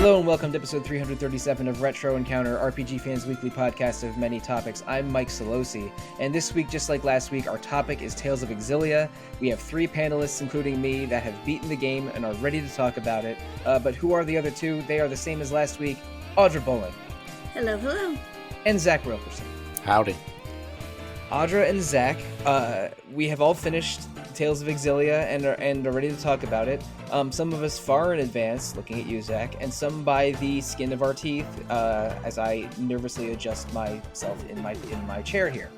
Hello and welcome to episode 337 of Retro Encounter, RPGFan's weekly podcast of many topics. I'm Mike Sollosi, and this week, just like last week, our topic is Tales of Xillia. We have three panelists, including me, that have beaten the game and are ready to talk about it. But who are the other two? They are the same as last week. Audra Bowling. Hello, hello. And Zach Wilkerson. Howdy. Audra and Zach, we have all finished Tales of Xillia and are ready to talk about it. Some of us far in advance, looking at you, Zach, and some by the skin of our teeth, as I nervously adjust myself in my chair here.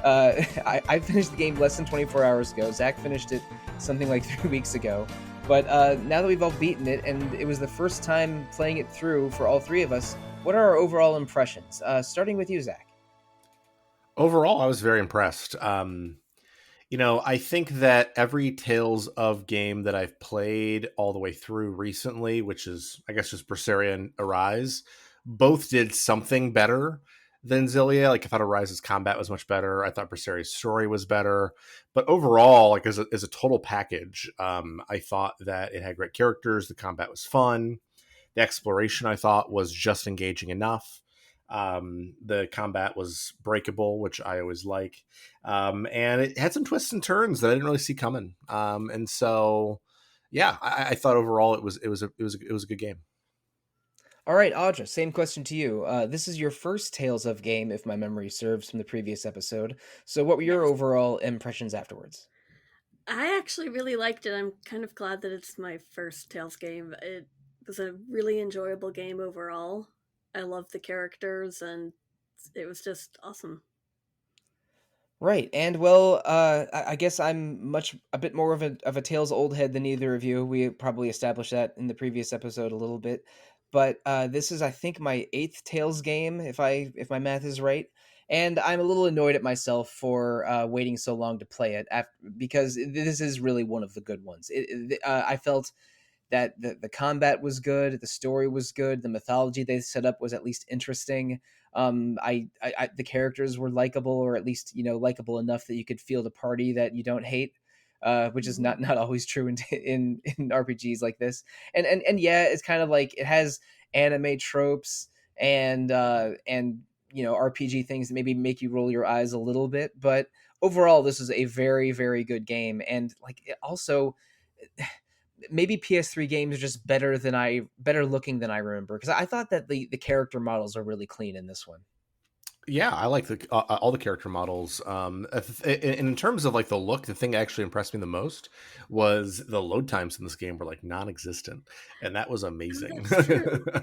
I finished the game less than 24 hours ago. Zach finished it something like 3 weeks ago. But now that we've all beaten it, and it was the first time playing it through for all three of us, what are our overall impressions? Starting with you, Zach. Overall, I was very impressed. I think that every Tales of game that I've played all the way through recently, which is, I guess, just Berseria and Arise, both did something better than Xillia. Like, I thought Arise's combat was much better. I thought Berseria's story was better. But overall, like, as a total package, I thought that it had great characters. The combat was fun. The exploration, I thought, was just engaging enough. The combat was breakable, which I always like, and it had some twists and turns that I didn't really see coming. And so, yeah, I thought overall it was a good game. All right, Audra, same question to you. This is your first Tales of game, if my memory serves, from the previous episode. So what were your overall impressions afterwards? I actually really liked it. I'm kind of glad that it's my first Tales game. It was a really enjoyable game overall. I loved the characters, and it was just awesome. Right, and well, I guess I'm a bit more of a Tales old head than either of you. We probably established that in the previous episode a little bit, but this is, I think, my 8th Tales game, if my math is right, and I'm a little annoyed at myself for waiting so long to play it, because this is really one of the good ones. I felt that the combat was good, the story was good, the mythology they set up was at least interesting. The characters were likable, or at least likable enough that you could feel the party that you don't hate, which is not always true in RPGs like this. And yeah, it's kind of like it has anime tropes and RPG things that maybe make you roll your eyes a little bit, but overall, this is a very, very good game, and like it also. Maybe PS3 games are just better looking than I remember, because I thought that the character models are really clean in this one. Yeah, I like all the character models. And in terms of like the look, the thing that actually impressed me the most was the load times in this game were like non-existent, and that was amazing.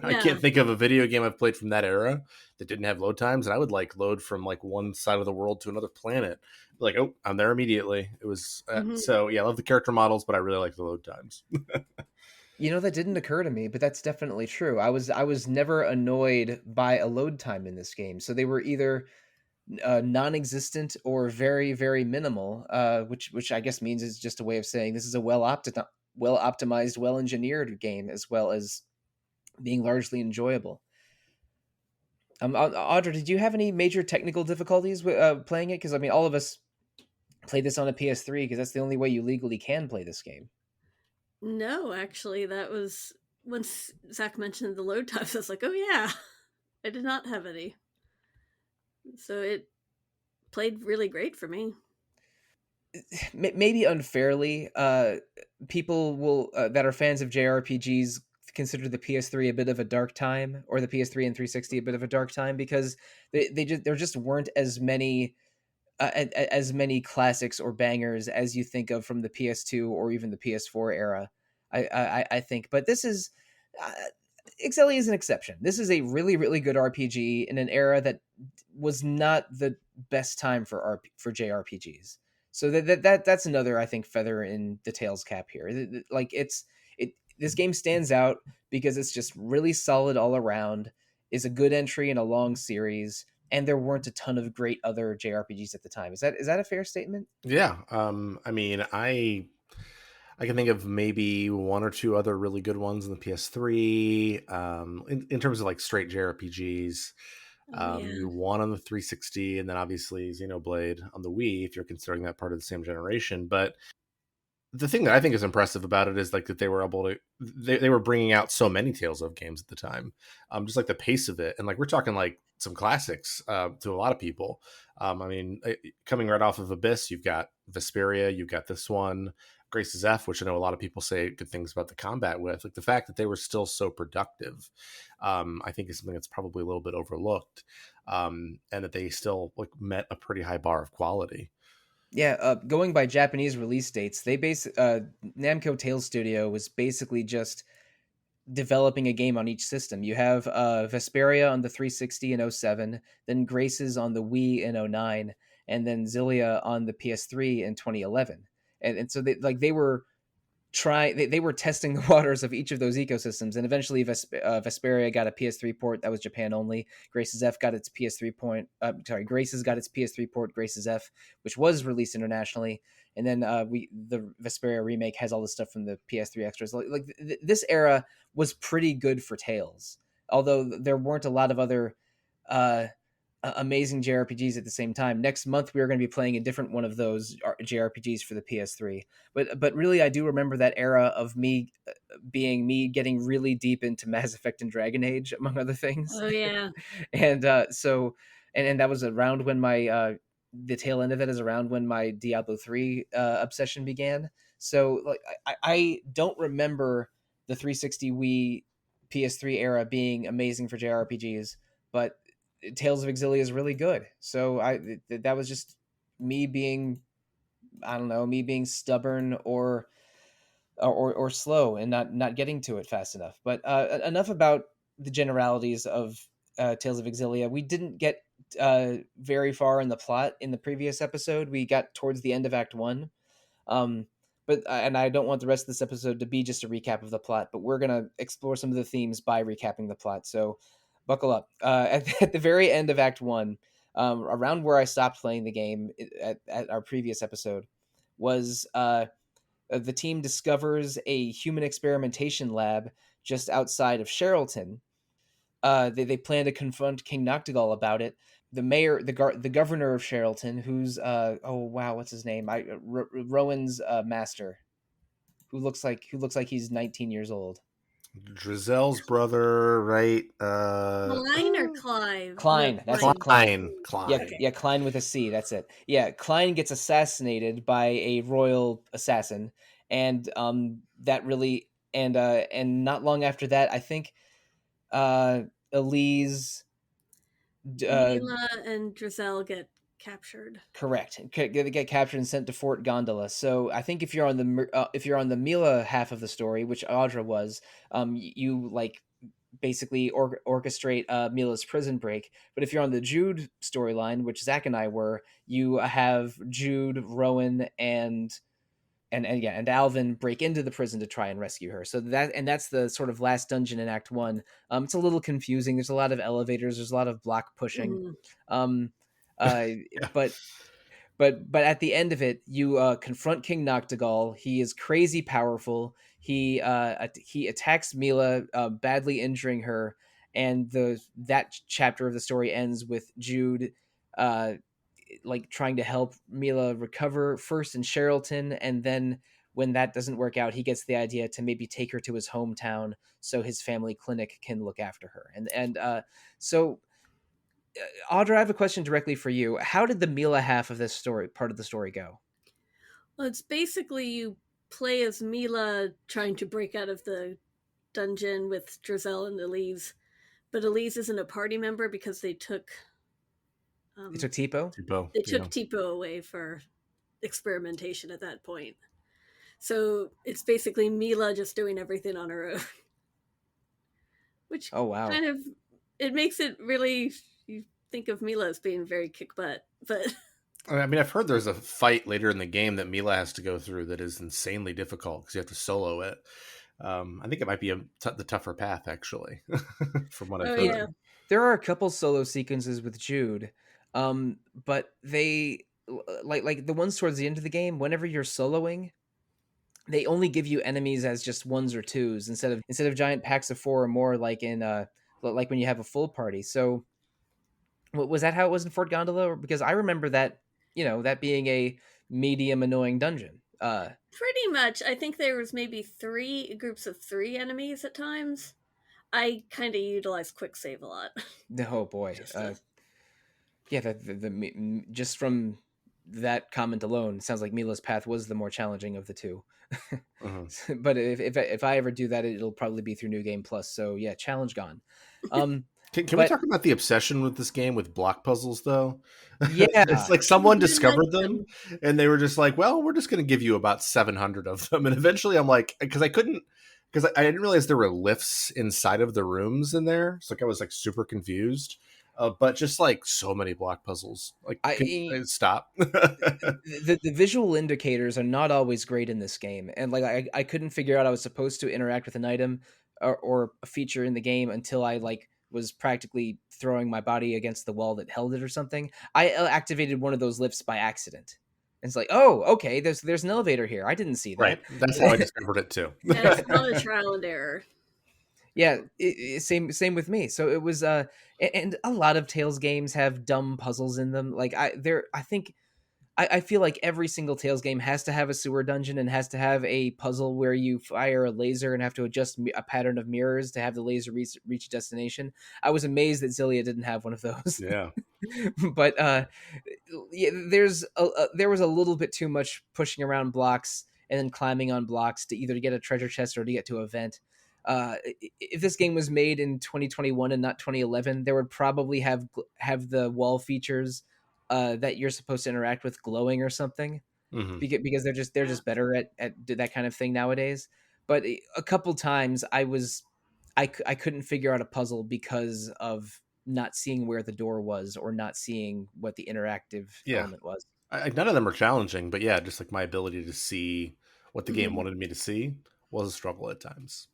I can't think of a video game I've played from that era that didn't have load times, and I would like load from like one side of the world to another planet, like, oh, I'm there immediately. It was so yeah, I love the character models, but I really like the load times. That didn't occur to me, but that's definitely true. I was never annoyed by a load time in this game, so they were either non-existent or very, very minimal, which I guess means is just a way of saying this is a well optimized, well engineered game, as well as being largely enjoyable. Audra, did you have any major technical difficulties with playing it? Because I mean, all of us played this on a PS3 because that's the only way you legally can play this game. No, actually, that was once Zach mentioned the load times. I was like, oh yeah, I did not have any. So it played really great for me. Maybe unfairly, people will that are fans of JRPGs consider the PS3 a bit of a dark time, or the PS3 and 360 a bit of a dark time, because there just weren't as many classics or bangers as you think of from the PS2 or even the PS4 era. I think, but this is Xillia is an exception. This is a really, really good RPG in an era that was not the best time for JRPGs. So that's another, I think, feather in the Tales cap here. Like this game stands out because it's just really solid all around. Is a good entry in a long series, and there weren't a ton of great other JRPGs at the time. Is that a fair statement? Yeah. I mean, I can think of maybe one or two other really good ones in the PS3. In terms of like straight JRPGs, one on the 360, and then obviously Xenoblade on the Wii, if you're considering that part of the same generation. But the thing that I think is impressive about it is like that they were able to they were bringing out so many Tales of games at the time, just like the pace of it, and like we're talking like some classics to a lot of people. I mean, coming right off of Abyss, you've got Vesperia, you've got this one, Grace's F, which I know a lot of people say good things about the combat with. Like the fact that they were still so productive, I think is something that's probably a little bit overlooked, and that they still like met a pretty high bar of quality. Yeah, going by Japanese release dates, Namco Tales Studio was basically just developing a game on each system. You have Vesperia on the 360 in '07, then Graces on the Wii in '09, and then Xillia on the PS3 in 2011. And so they were they were testing the waters of each of those ecosystems, and eventually Vesperia got a PS3 port that was Japan only. Grace's F got its PS3 point. Grace's got its PS3 port, Grace's F, which was released internationally, and then the Vesperia remake has all the stuff from the PS3 extras. This era was pretty good for Tales, although there weren't a lot of other uh, amazing JRPGs at the same time. Next month we are going to be playing a different one of those JRPGs for the PS3. But really, I do remember that era of me being me getting really deep into Mass Effect and Dragon Age, among other things. Oh yeah. And and that was around when my the tail end of it is around when my Diablo 3 obsession began. So like I don't remember the 360 Wii PS3 era being amazing for JRPGs, but Tales of Xillia is really good. So that was just me being, I don't know, me being stubborn or slow and not getting to it fast enough. But enough about the generalities of Tales of Xillia. We didn't get very far in the plot in the previous episode. We got towards the end of Act 1. Um, but and I don't want the rest of this episode to be just a recap of the plot, but we're gonna explore some of the themes by recapping the plot. So buckle up. At the very end of Act 1, around where I stopped playing the game at our previous episode, was the team discovers a human experimentation lab just outside of Sherrilton. They plan to confront King Noctigal about it. The mayor, the governor of Sherrilton, who's oh wow, what's his name? Rowan's master, who looks like he's 19 years old. Drizel's brother, right? Klein or Clive? No, Klein, that's it. Klein. Yeah, Okay. yeah, Klein with a C. That's it. Yeah, Klein gets assassinated by a royal assassin, and that really and not long after that, I think Elise Mila and Drizel get captured. correct. They get captured and sent to Fort Gondola. So I think if you're on the Mila half of the story, which Audra was, you like basically orchestrate Mila's prison break. But if you're on the Jude storyline, which Zach and I were, you have Jude, Rowan, and Alvin break into the prison to try and rescue her. So that's the sort of last dungeon in Act 1. It's a little confusing. There's a lot of elevators. There's a lot of block pushing. Mm. Um, Yeah. but at the end of it, you confront King Noctigal. He is crazy powerful. He attacks Mila, badly injuring her, and that chapter of the story ends with Jude like trying to help Mila recover first in Sherrilton, and then when that doesn't work out, he gets the idea to maybe take her to his hometown so his family clinic can look after her. So Audra, I have a question directly for you. How did the Mila half of this story, part of the story, go? Well, it's basically you play as Mila trying to break out of the dungeon with Drizel and Elise, but Elise isn't a party member because they took They took Tipo. Tipo away for experimentation at that point. So it's basically Mila just doing everything on her own, which Oh wow. kind of it makes it really you think of Mila as being very kick butt, but I mean, I've heard there's a fight later in the game that Mila has to go through that is insanely difficult because you have to solo it. I think it might be the tougher path, actually, from what I've heard. yeah. There are a couple solo sequences with Jude, but they like the ones towards the end of the game. Whenever you're soloing, they only give you enemies as just ones or twos instead of giant packs of 4 or more, like in like when you have a full party. So, was that how it was in Fort Gondola? Because I remember that that being a medium annoying dungeon. Pretty much. I think there was maybe 3 groups of 3 enemies at times. I kind of utilize quick save a lot. Oh boy, Just to... yeah, just from that comment alone, it sounds like Mila's path was the more challenging of the two. Mhm. But if I ever do that, it'll probably be through New Game Plus. So yeah, challenge gone. Can we But talk about the obsession with this game with block puzzles though? It's yeah, like I someone do like discovered them them. and they were just like, well, we're just going to give you about 700 of them. And eventually I'm like, because I didn't realize there were lifts inside of the rooms in there. So like I was like super confused. But just like so many block puzzles. Like, I stop. the visual indicators are not always great in this game, and like I couldn't figure out I was supposed to interact with an item or a feature in the game until I like was practically throwing my body against the wall that held it or something. I activated one of those lifts by accident. And it's like, oh, okay, there's an elevator here. I didn't see Right. that. That's how I discovered it too. Yeah, it's a lot of trial and error. Yeah, same with me. So it was and a lot of Tales games have dumb puzzles in them. Like I think I feel like every single Tales game has to have a sewer dungeon and has to have a puzzle where you fire a laser and have to adjust a pattern of mirrors to have the laser reach a destination. I was amazed that Xillia didn't have one of those. Yeah. But yeah, there was a little bit too much pushing around blocks and then climbing on blocks to either get a treasure chest or to get to a vent. If this game was made in 2021 and not 2011, there would probably have the wall features that you're supposed to interact with glowing or something, Hmm. because they're Yeah. just better at that kind of thing nowadays. But a couple times I couldn't figure out a puzzle because of not seeing where the door was or not seeing what the interactive Yeah. element was. None of them are challenging, but yeah, just like my ability to see what the game Mm-hmm. wanted me to see was a struggle at times.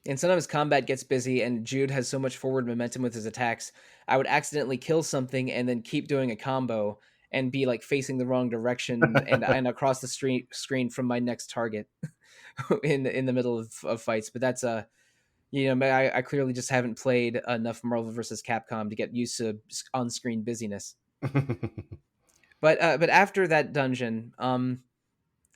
And sometimes combat gets busy, and Jude has so much forward momentum with his attacks. I would accidentally kill something and then keep doing a combo and be like facing the wrong direction and across the screen from my next target in the middle of fights. But that's I clearly just haven't played enough Marvel vs. Capcom to get used to on screen busyness. But after that dungeon,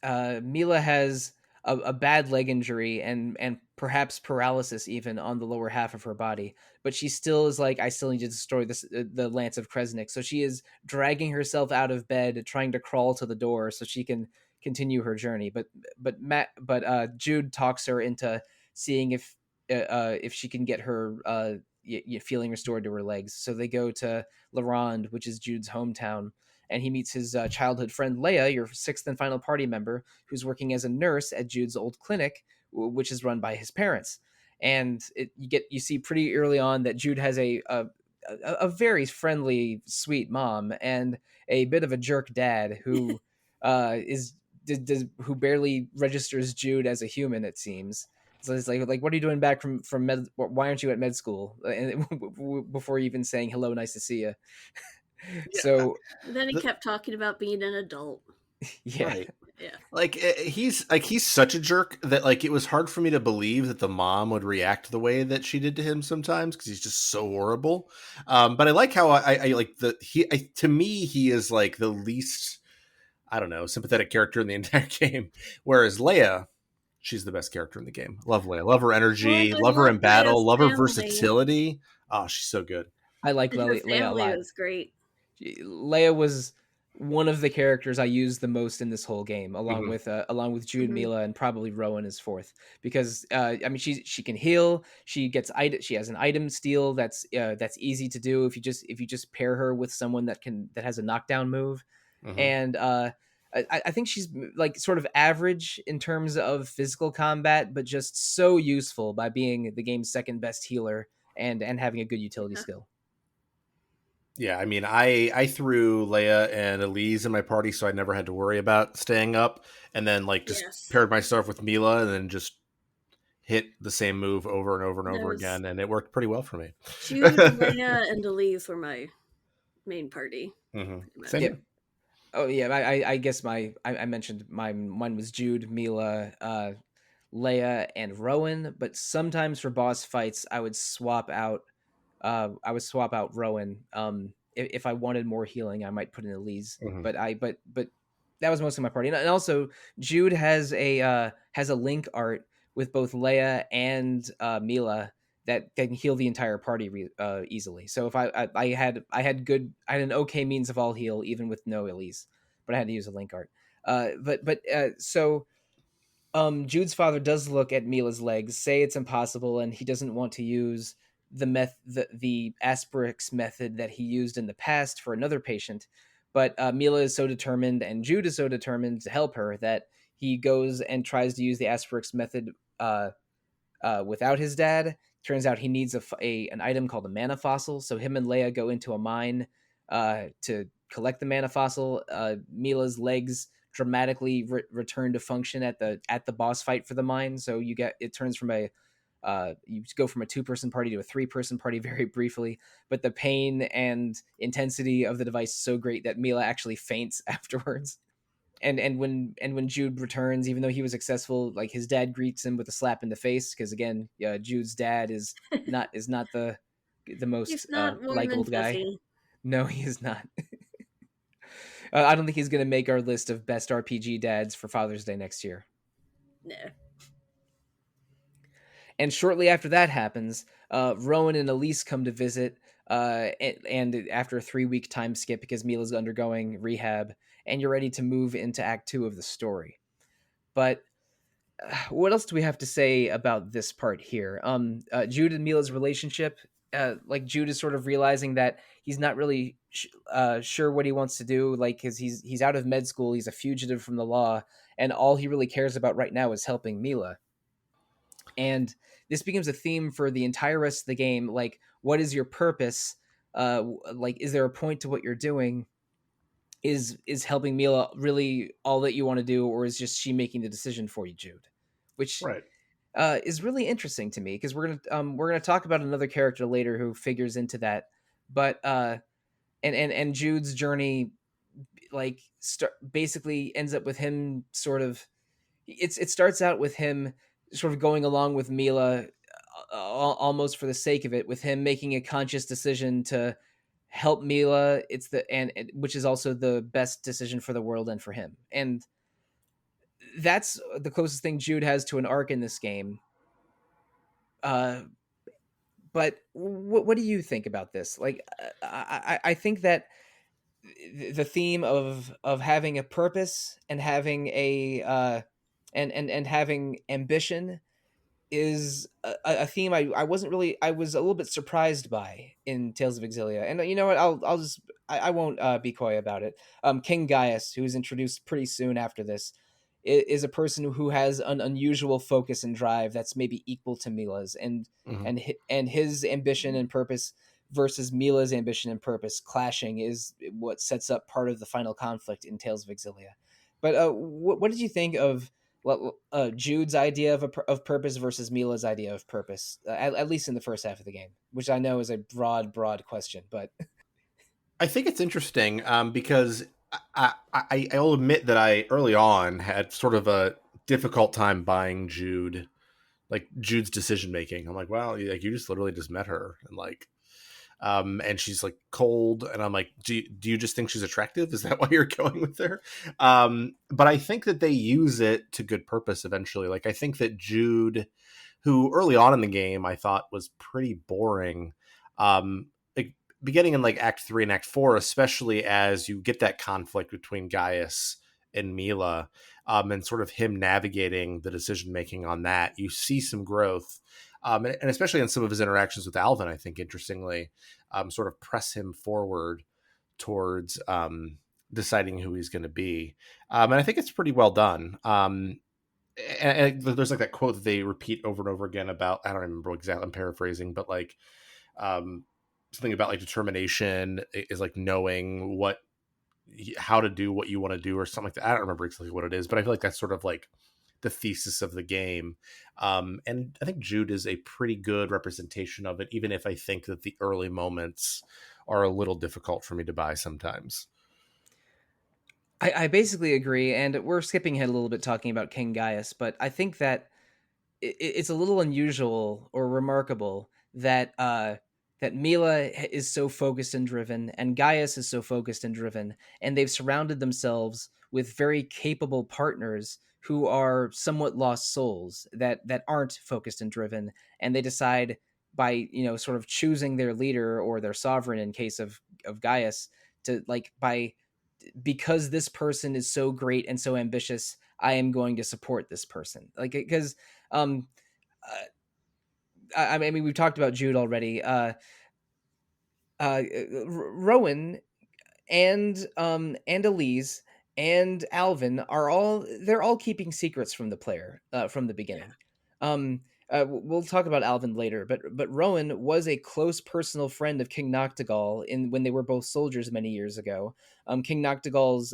Mila has a bad leg injury and perhaps paralysis even on the lower half of her body. But she still is like, I still need to destroy this the Lance of Kresnik. So she is dragging herself out of bed, trying to crawl to the door so she can continue her journey. Jude talks her into seeing if she can get her feeling restored to her legs. So they go to La Ronde, which is Jude's hometown, and he meets his childhood friend Leia, your sixth and final party member, who's working as a nurse at Jude's old clinic, which is run by his parents. And you see pretty early on that Jude has a very friendly, sweet mom and a bit of a jerk dad who who barely registers Jude as a human. It seems. So it's like, what are you doing back from med? Why aren't you at med school? And before even saying hello, nice to see you. Yeah. So Then he kept talking about being an adult. yeah, Right. Yeah. Like he's such a jerk that like it was hard for me to believe that the mom would react the way that she did to him sometimes because he's just so horrible. But I like how I like to me he is like the least, I don't know, sympathetic character in the entire game. Whereas Leia, she's the best character in the game. Love Leia, love her Well, energy, I love her love in battle, Leia's love her family, versatility. Oh, she's so good. I like and her Leia a family lot. was great. Leia was one of the characters I used the most in this whole game, Hmm. along with Jude, Mm-hmm. Mila, and probably Rowan is fourth, because I mean she can heal. She has an item steal that's easy to do if you just pair her with someone that has a knockdown move, Hmm. and I think she's like sort of average in terms of physical combat, but just so useful by being the game's second best healer and having a good utility Yeah. skill. Yeah, I mean, I threw Leia and Elise in my party, so I never had to worry about staying up, and then like just Yes. paired myself with Mila, and then just hit the same move over and over and That over was again, and it worked pretty well for me. Jude, Leia, and Elise were my main party, Hmm. pretty Same much. Yeah. here. Oh yeah, I guess I mentioned mine was Jude, Mila, Leia, and Rowan. But sometimes for boss fights, I would swap out Rowan. If I wanted more healing, I might put in Elise. Hmm. But that was mostly my party, and also Jude has a link art with both Leia and Mila that can heal the entire party easily. So if I had an okay means of all heal even with no Elise, but I had to use a link art. So Jude's father does look at Mila's legs, say it's impossible, and he doesn't want to use the Asperix method that he used in the past for another patient. But Mila is so determined, and Jude is so determined to help her that he goes and tries to use the Asperix method without his dad. Turns out he needs an item called a mana fossil. So him and Leia go into a mine to collect the mana fossil. Mila's legs dramatically return to function at the boss fight for the mine. So it turns from you go from a 2-person party to a 3-person party very briefly, but the pain and intensity of the device is so great that Mila actually faints afterwards. And when Jude returns, even though he was successful, like his dad greets him with a slap in the face because again, Jude's dad is not the most He's not warm and likable guy. fuzzy. No, he is not. I don't think he's going to make our list of best RPG dads for Father's Day next year. No. And shortly after that happens, Rowan and Elise come to visit, and after a 3-week time skip because Mila's undergoing rehab, and you're ready to move into Act 2 of the story. But what else do we have to say about this part here? Jude and Mila's relationship, like Jude is sort of realizing that he's not really sure what he wants to do, like because he's out of med school, he's a fugitive from the law, and all he really cares about right now is helping Mila. And this becomes a theme for the entire rest of the game. Like, what is your purpose? Like, is there a point to what you're doing? Is helping Mila really all that you want to do, or is just she making the decision for you, Jude? Which Right. is really interesting to me because we're gonna talk about another character later who figures into that. But and Jude's journey, like, basically ends up with him sort of. It starts out with him sort of going along with Mila almost for the sake of it, with him making a conscious decision to help Mila. It's which is also the best decision for the world and for him. And that's the closest thing Jude has to an arc in this game. But what do you think about this? Like, I think that the theme of having a purpose and having and having ambition is a theme I wasn't really I was a little bit surprised by in Tales of Xillia. And you know what, I'll just I won't be coy about it. King Gaius, who is introduced pretty soon after this, is a person who has an unusual focus and drive that's maybe equal to Mila's, Mhm. and his ambition and purpose versus Mila's ambition and purpose clashing is what sets up part of the final conflict in Tales of Xillia. But what did you think of Jude's idea of purpose versus Mila's idea of purpose, at least in the first half of the game, which I know is a broad question, but I think it's interesting because I'll admit that I early on had sort of a difficult time buying Jude's decision making. I'm like, well, like you just literally just met her, and she's like cold, and I'm like, do you just think she's attractive? Is that why you're going with her? But I think that they use it to good purpose eventually. Like I think that Jude, who early on in the game I thought was pretty boring, like beginning in like Act 3 and Act 4, especially as you get that conflict between Gaius and Mila, and sort of him navigating the decision making on that, you see some growth. And especially in some of his interactions with Alvin, I think interestingly, sort of press him forward towards deciding who he's going to be. And I think it's pretty well done. And there's like that quote that they repeat over and over again about, I don't remember exactly, I'm paraphrasing, but like something about like determination is like knowing how to do what you want to do or something like that. I don't remember exactly what it is, but I feel like that's sort of like the thesis of the game. And I think Jude is a pretty good representation of it, even if I think that the early moments are a little difficult for me to buy sometimes. I basically agree. And we're skipping ahead a little bit talking about King Gaius, but I think that it's a little unusual or remarkable that that Mila is so focused and driven, and Gaius is so focused and driven, and they've surrounded themselves with very capable partners who are somewhat lost souls that aren't focused and driven, and they decide by sort of choosing their leader or their sovereign in case of Gaius to by because this person is so great and so ambitious, I am going to support this person, because um I mean, we've talked about Jude already. Rowan and Elise and Alvin they're all keeping secrets from the player from the Yeah. beginning. We'll talk about Alvin later, but Rowan was a close personal friend of King Noctigal in when they were both soldiers many years ago. King Noctigal's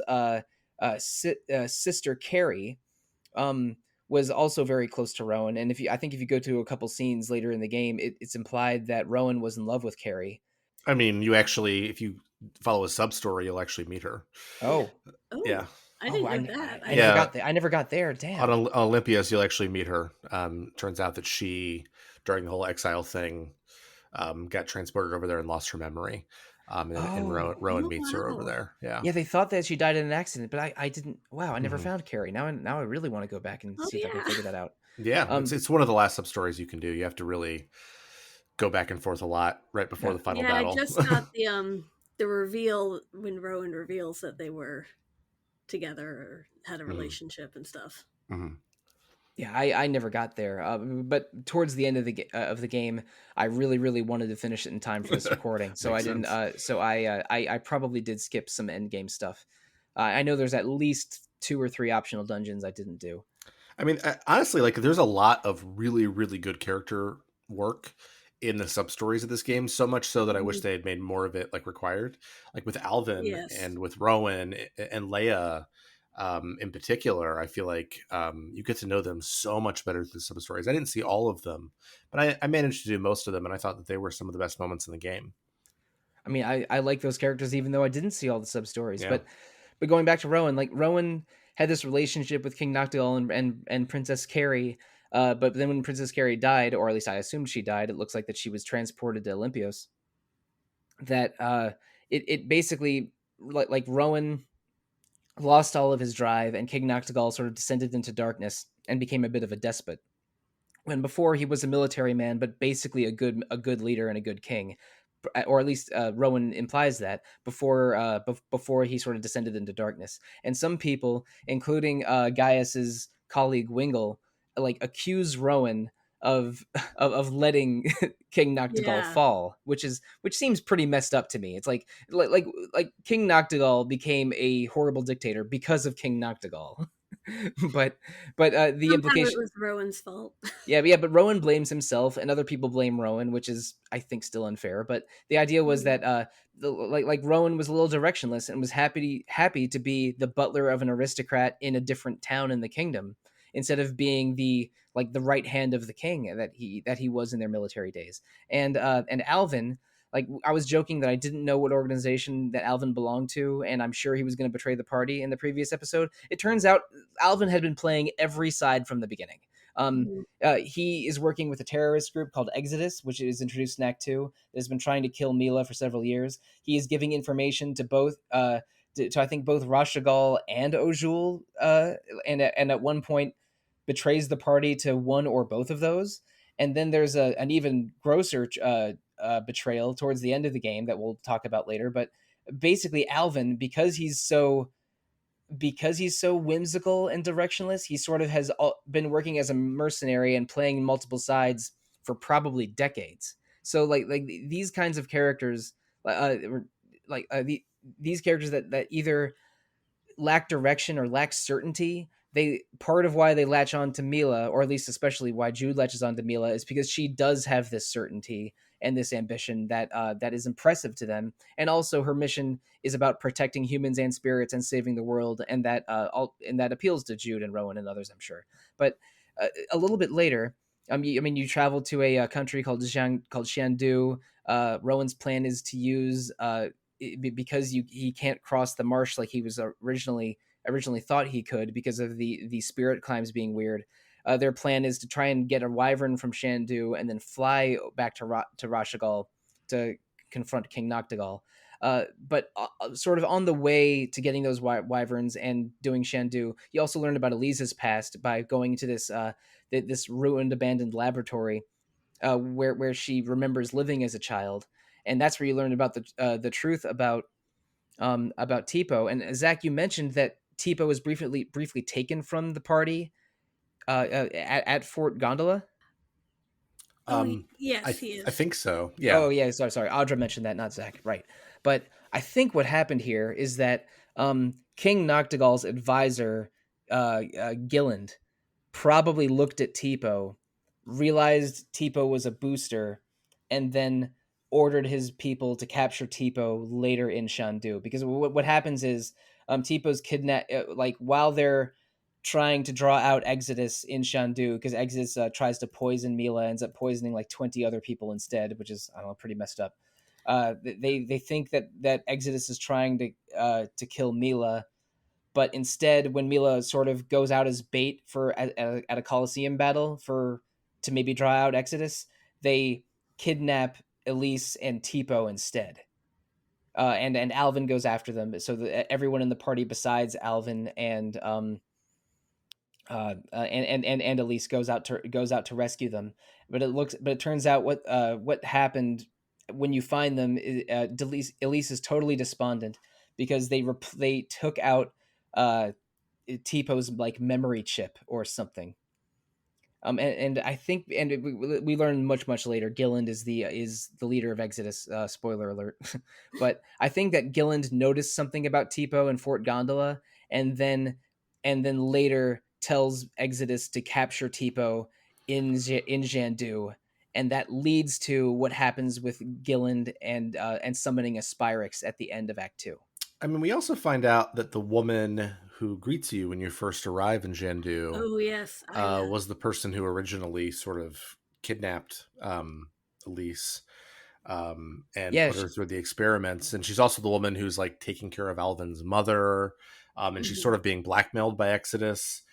sister Carrie um, was also very close to Rowan, and I think if you go to a couple scenes later in the game, it's implied that Rowan was in love with Carrie. I mean, you actually, if you follow a sub story, you'll actually meet her. Oh, Yeah. Oh, I oh, didn't know that. I never Yeah. got there. I never got there. On Damn. Olympios, you'll actually meet her. Turns out that she, during the whole exile thing, got transported over there and lost her memory. And Oh, Rowan Oh, meets her over wow. there. Yeah. yeah. They thought that she died in an accident, but I didn't. Wow, I never Hmm. found Carrie. Now I really want to go back and Oh, see if I can yeah. figure that out. Yeah. Um, It's one of the last sub stories you can do. You have to really go back and forth a lot right before yeah. the final Yeah, I battle. just got the reveal when Rowan reveals that they were together or had a Hmm. relationship and stuff. Hmm. Yeah, I never got there. But towards the end of the game, I really wanted to finish it in time for this recording, so I Makes didn't. sense. I probably did skip some end game stuff. I know there's at least 2 or 3 optional dungeons I didn't do. I mean, honestly, like there's a lot of really good character work in the sub stories of this game. So much so that I wish Mhm. they had made more of it like required. Like with Alvin Yes. and with Rowan and Leia, in particular, I feel like you get to know them so much better through the sub stories. I didn't see all of them, but I managed to do most of them, and I thought that they were some of the best moments in the game. I mean, I like those characters even though I didn't see all the sub stories. Yeah. But going back to Rowan, like Rowan had this relationship with King Noctil and Princess Carrie. But then when Princess Carrie died, or at least I assumed she died, it looks like that she was transported to Olympios. That it basically like Rowan lost all of his drive, and King Noctigal sort of descended into darkness and became a bit of a despot. When before he was a military man, but basically a good leader and a good king, or at least Rowan implies that before he sort of descended into darkness. And some people, including Gaius's colleague Wingle, like accuse Rowan of of letting King Noctigal Yeah. fall, which seems pretty messed up to me. It's like King Noctigal became a horrible dictator because of King Noctigal. but the Somehow it implication was Rowan's fault. yeah, but Rowan blames himself, and other people blame Rowan, which is, I think, still unfair. But the idea was Mm. that, like Rowan was a little directionless and was happy to be the butler of an aristocrat in a different town in the kingdom, instead of being the right hand of the king that he was in their military days. And Alvin, like I was joking that I didn't know what organization that Alvin belonged to, and I'm sure he was going to betray the party in the previous episode. It turns out Alvin had been playing every side from the beginning. Um, Mhm. he is working with a terrorist group called Exodus, which is introduced in Act 2, that has been trying to kill Mila for several years. He is giving information to both, to I think both Rashagal and Ojul, and at one point betrays the party to one or both of those. And then there's an even grosser betrayal towards the end of the game that we'll talk about later. But basically, Alvin, because he's so whimsical and directionless, he sort of has been working as a mercenary and playing multiple sides for probably decades. So like these kinds of characters, uh, like these characters that either lack direction or lack certainty, they part of why they latch on to Mila, or at least especially why Jude latches on to Mila, is because she does have this certainty and this ambition that is impressive to them. And also her mission is about protecting humans and spirits and saving the world, and that appeals to Jude and Rowan and others, I'm sure. But a little bit later, you travel to a country called Shandu. Rowan's plan is to use because he can't cross the marsh like he was originally thought he could because of the spirit climbs being weird. Their plan is to try and get a wyvern from Shandu and then fly back to Rashagal to confront King Noctigal. But sort of on the way to getting those wyverns and doing Shandu, you also learned about Elise's past by going to this ruined, abandoned laboratory where she remembers living as a child, and that's where you learned about the truth about Tipo. And Zach, you mentioned that Tipo was briefly taken from the party at Fort Gondola. Oh, Um, yes, he I is. think so. Yeah. Oh yeah, sorry. Audra mentioned that, not Zach. Right. But I think what happened here is that King Noctigal's advisor, Gilland, probably looked at Tipo, realized Tipo was a booster, and then ordered his people to capture Tipo later in Shandu. Because what happens is Tipo's kidnapped, like while they're trying to draw out Exodus in Shandu, because Exodus tries to poison Mila, ends up poisoning like 20 other people instead, which is, I don't know, pretty messed up. They think that Exodus is trying to kill Mila, but instead, when Mila sort of goes out as bait for at a Coliseum battle to maybe draw out Exodus, they kidnap Elise and Tipo instead. And Alvin goes after them. So everyone in the party besides Alvin and Elise goes out to rescue them. But it turns out what happened when you find them. Elise is totally despondent because they took out Tipo's like memory chip or something. And I think, and we learn much later, Gilland is the leader of Exodus. Spoiler alert, but I think that Gilland noticed something about Tipo in Fort Gondola, and then later tells Exodus to capture Tipo in Jandu, and that leads to what happens with Gilland and summoning a Spyrix at the end of Act 2. I mean, we also find out that the woman who greets you when you first arrive in Jandu Oh, yes, Ida. was the person who originally sort of kidnapped Elise and Yeah, put her through the experiments. And she's also the woman who's like taking care of Alvin's mother, and she's Mhm. sort of being blackmailed by Exodus.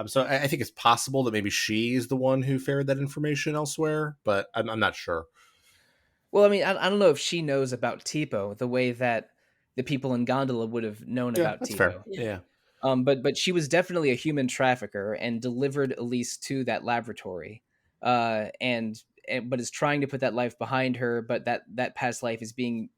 So I think it's possible that maybe she's the one who ferried that information elsewhere, but I'm not sure. well, I mean, I don't know if she knows about Tipo the way that the people in Gondola would have known Yeah, about that's fair. Tipo. Yeah. Yeah. But she was definitely a human trafficker and delivered Elise to that laboratory, and but is trying to put that life behind her. But that past life is being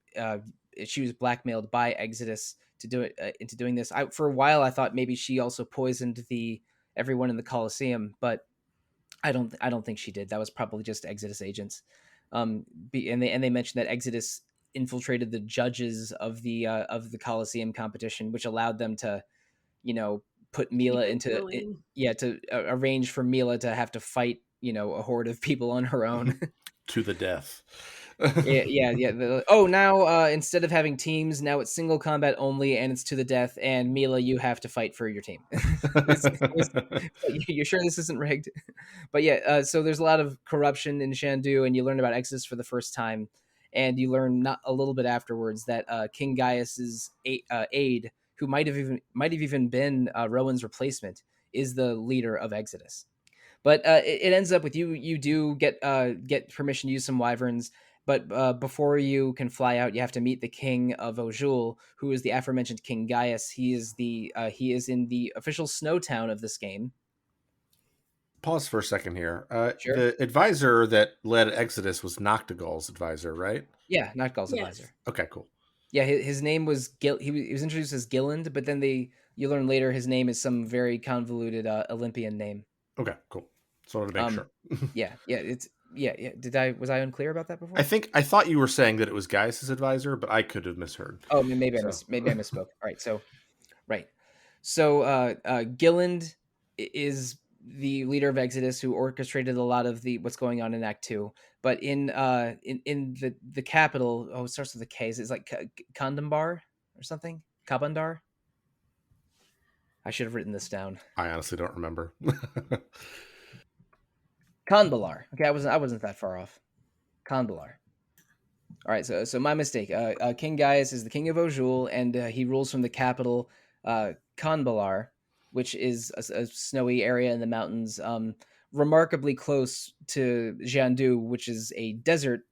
she was blackmailed by Exodus to do it into doing this. For a while, I thought maybe she also poisoned the everyone in the Coliseum, but I don't think she did. That was probably just Exodus agents. And they mentioned that Exodus infiltrated the judges of the Coliseum competition, which allowed them to, you know, put Mila Keep it into it, going. yeah, to arrange for Mila to have to fight, a horde of people on her own. To the death. Yeah. Oh, now instead of having teams, now it's single combat only, and it's to the death. And Mila, you have to fight for your team. You're sure this isn't rigged? But yeah, so there's a lot of corruption in Shandu, and you learn about Exodus for the first time, and you learn not a little bit afterwards that King Gaius's aide, who might have even been Rowan's replacement, is the leader of Exodus. But it ends up with you do get permission to use some wyverns, but before you can fly out, you have to meet the king of Ojul, who is the aforementioned King Gaius. He is in the official snow town of this game. Pause for a second here. Sure. The advisor that led Exodus was Noctigal's advisor, right? Yeah, not Gall's Yes. advisor. Okay, cool. Yeah, his name was he was introduced as Gilland, but then you learn later his name is some very convoluted Olympian name. Okay, cool. So I wanted to make Um, sure. yeah. Was I unclear about that I before? think I thought you were saying that it was Gaius's advisor, but I could have misheard. Oh, So maybe I misspoke. All right, so right. So Gilland is the leader of Exodus who orchestrated a lot of the what's going on in Act 2. But in the capital, oh, it starts with a K. It's like Kandambar or something? Kabandar? I should have written this down. I honestly don't remember. Kanbalar. Okay, I wasn't that far off. Kanbalar. All right, so my mistake. King Gaius is the king of Ojul, and he rules from the capital, Kanbalar, which is a snowy area in the mountains, remarkably close to Jiandu, which is a desert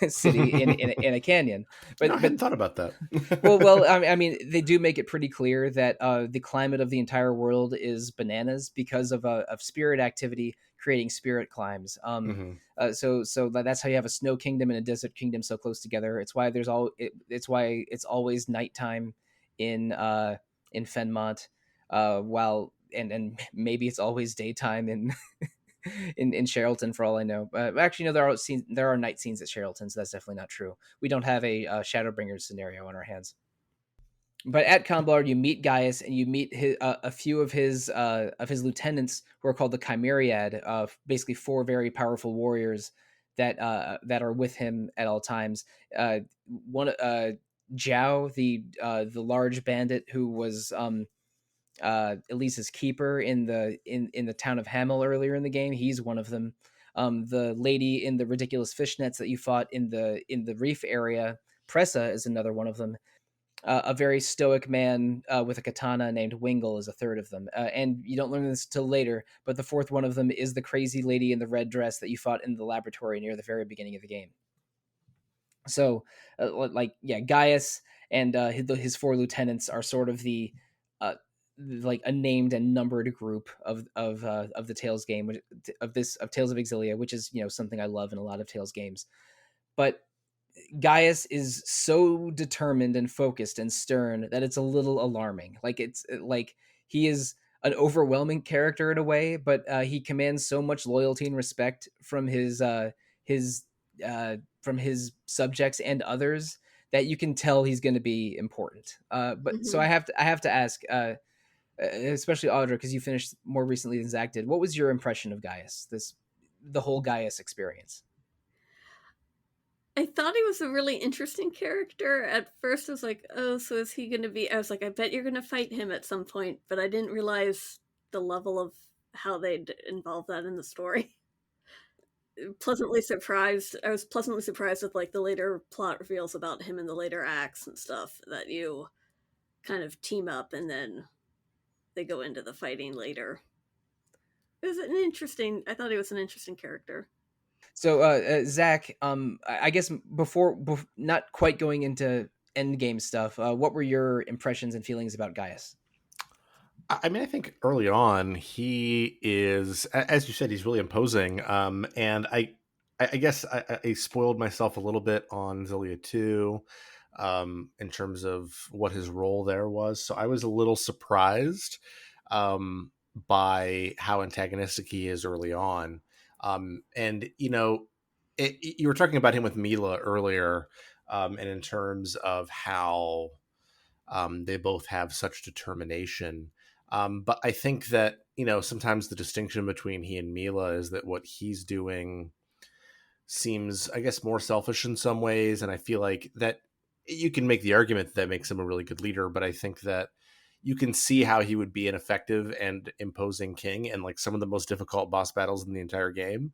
city in a canyon. I But hadn't thought about that. I mean, they do make it pretty clear that the climate of the entire world is bananas because of spirit activity creating spirit climbs. Hmm. So that's how you have a snow kingdom and a desert kingdom so close together. It's why it's why it's always nighttime in Fenmont, while and maybe it's always daytime in in Sherrilton for all I know. Actually, no, there are night scenes at Sherrilton, so that's definitely not true. We don't have a Shadowbringers scenario on our hands. But at Conblard, you meet Gaius, and you meet a few of his lieutenants, who are called the Chimeriad, basically four very powerful warriors that are with him at all times. One Jiao, the large bandit who was Elisa's keeper in the town of Hamel earlier in the game. He's one of them. The lady in the ridiculous fishnets that you fought in the reef area, Pressa, is another one of them. A very stoic man with a katana named Wingle is a third of them. And you don't learn this till later, but the fourth one of them is the crazy lady in the red dress that you fought in the laboratory near the very beginning of the game. So, yeah, Gaius and his four lieutenants are sort of uh, like a named and numbered group of the Tales game, of Tales of Xillia, which is something I love in a lot of Tales games. But Gaius is so determined and focused and stern that it's a little alarming. It's like he is an overwhelming character in a way, but he commands so much loyalty and respect his from his subjects and others that you can tell he's going to be important. But so Mm-hmm. I have to ask, especially Audra, because you finished more recently than Zach did. What was your impression of Gaius? The whole Gaius experience. I thought he was a really interesting character. At first, I was like, oh, so is he going to be. I was like, I bet you're going to fight him at some point, but I didn't realize the level of how they'd involve that in the story. Pleasantly surprised. I was pleasantly surprised with like the later plot reveals about him in the later acts and stuff that you kind of team up and then they go into the fighting later. It was an interesting. I thought he was an interesting character. So, Zach, I guess not quite going into end game stuff, what were your impressions and feelings about Gaius? I mean, I think early on he is, as you said, he's really imposing. And I guess I spoiled myself a little bit on Xillia 2, in terms of what his role there was. So I was a little surprised by how antagonistic he is early on. And you were talking about him with Mila earlier, and in terms of how they both have such determination. But I think that, sometimes the distinction between he and Mila is that what he's doing seems, I guess, more selfish in some ways. And I feel like that you can make the argument that makes him a really good leader, but I think that you can see how he would be an effective and imposing king and like some of the most difficult boss battles in the entire game.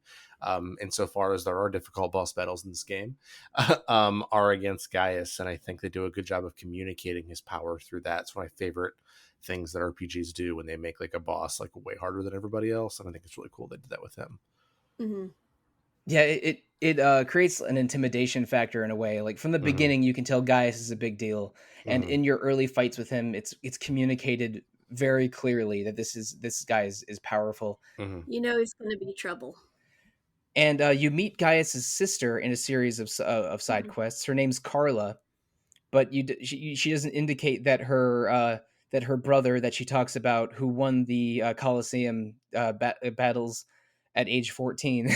Insofar as there are difficult boss battles in this game, are against Gaius. And I think they do a good job of communicating his power through that. It's one of my favorite things that RPGs do when they make like a boss like way harder than everybody else. And I think it's really cool they did that with him. Mm-hmm. Yeah, it creates an intimidation factor in a way. Like from the Mm-hmm. beginning, you can tell Gaius is a big deal, and Mm-hmm. in your early fights with him, it's communicated very clearly that this guy is powerful. Mm-hmm. You know he's going to be trouble. And you meet Gaius's sister in a series of side Mm-hmm. quests. Her name's Carla, but she doesn't indicate that her brother that she talks about, who won the Colosseum battles at age 14.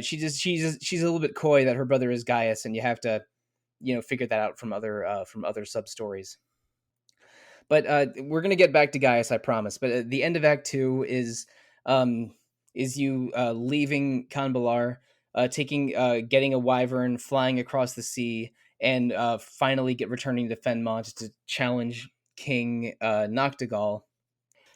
She's a little bit coy that her brother is Gaius, and you have to figure that out from other sub stories. But we're gonna get back to Gaius, I promise. But the end of Act Two um, is you leaving Kanbalar, getting a wyvern, flying across the sea, and finally returning to Fenmont to challenge King Noctigal.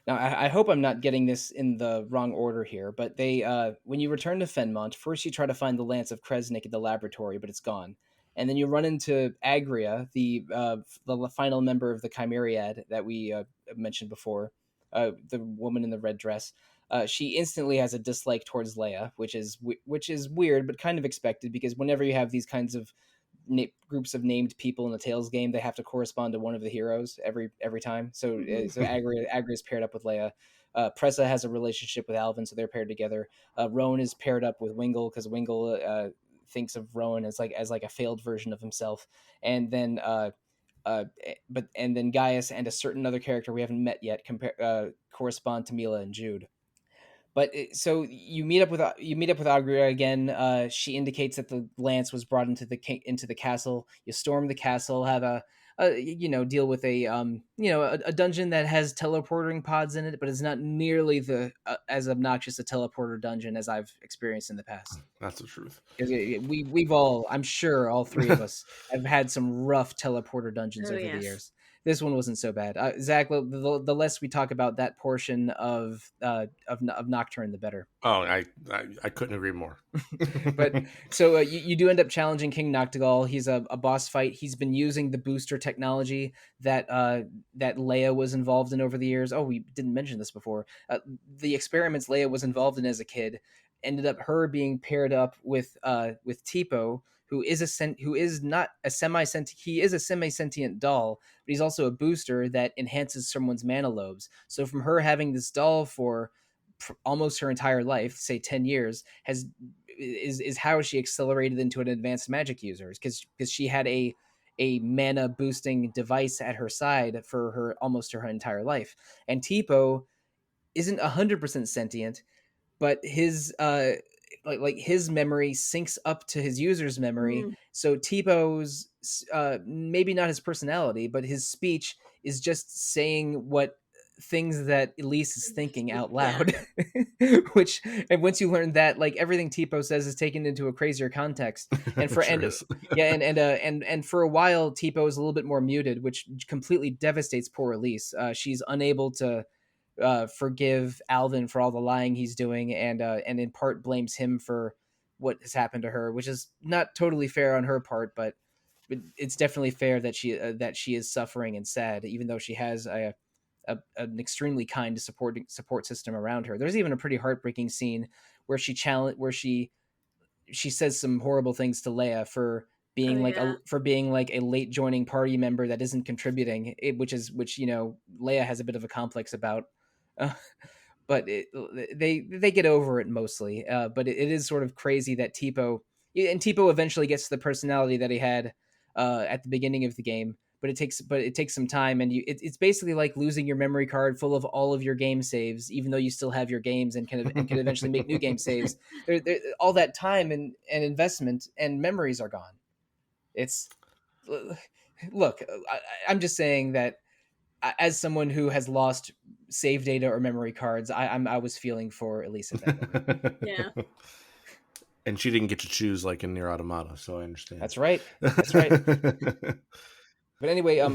Now, I hope I'm not getting this in the wrong order here, but when you return to Fenmont, first you try to find the Lance of Kresnik in the laboratory, but it's gone. And then you run into Agria, the final member of the Chimeriad that we mentioned before, the woman in the red dress. she instantly has a dislike towards Leia, which is weird but kind of expected, because whenever you have these kinds of groups of named people in the Tales game, they have to correspond to one of the heroes every time. So Agra is paired up with Leia. Pressa has a relationship with Alvin, so they're paired together. Rowan is paired up with Wingle, because Wingle thinks of Rowan as like a failed version of himself. And then and then Gaius and a certain other character we haven't met yet correspond to Mila and Jude. But so you meet up with Audra again. She indicates that the lance was brought into the castle. You storm the castle, have deal with a dungeon that has teleporting pods in it, but it's not nearly as obnoxious a teleporter dungeon as I've experienced in the past. That's the truth. Because we've all, I'm sure, all three of us have had some rough teleporter dungeons over the years. This one wasn't so bad. Zach, the less we talk about that portion of Nocturne, the better. Oh, I couldn't agree more. But so you do end up challenging King Noctigal. He's a boss fight. He's been using the booster technology that Leia was involved in over the years. Oh, we didn't mention this before. The experiments Leia was involved in as a kid ended up her being paired up with Tipo, who is a semi-sentient doll, but he's also a booster that enhances someone's mana lobes. So from her having this doll for almost her entire life, say 10 years, is how she accelerated into an advanced magic user, because she had a mana boosting device at her side for her almost her entire life. And Tipo isn't 100% sentient, but his his memory syncs up to his user's memory. So Tipo's maybe not his personality, but his speech is just saying what things that Elise is thinking out loud. Which, and once you learn that, like, everything Tipo says is taken into a crazier context. And for and for a while Tipo is a little bit more muted, which completely devastates poor Elise. She's unable to forgive Alvin for all the lying he's doing, and in part blames him for what has happened to her, which is not totally fair on her part, but it's definitely fair that she is suffering and sad, even though she has an extremely kind support system around her. There's even a pretty heartbreaking scene where she says some horrible things to Leia for being like a late joining party member that isn't contributing, which Leia has a bit of a complex about. But they get over it mostly. But it is sort of crazy that Tipo eventually gets to the personality that he had at the beginning of the game. But it takes some time, and it's basically like losing your memory card full of all of your game saves, even though you still have your games and can eventually make new game saves. All that time and investment and memories are gone. Look, I'm just saying that as someone who has lost save data or memory cards, I was feeling for Elise at that moment. Yeah. And she didn't get to choose like in Nier Automata, so I understand. That's right. But anyway,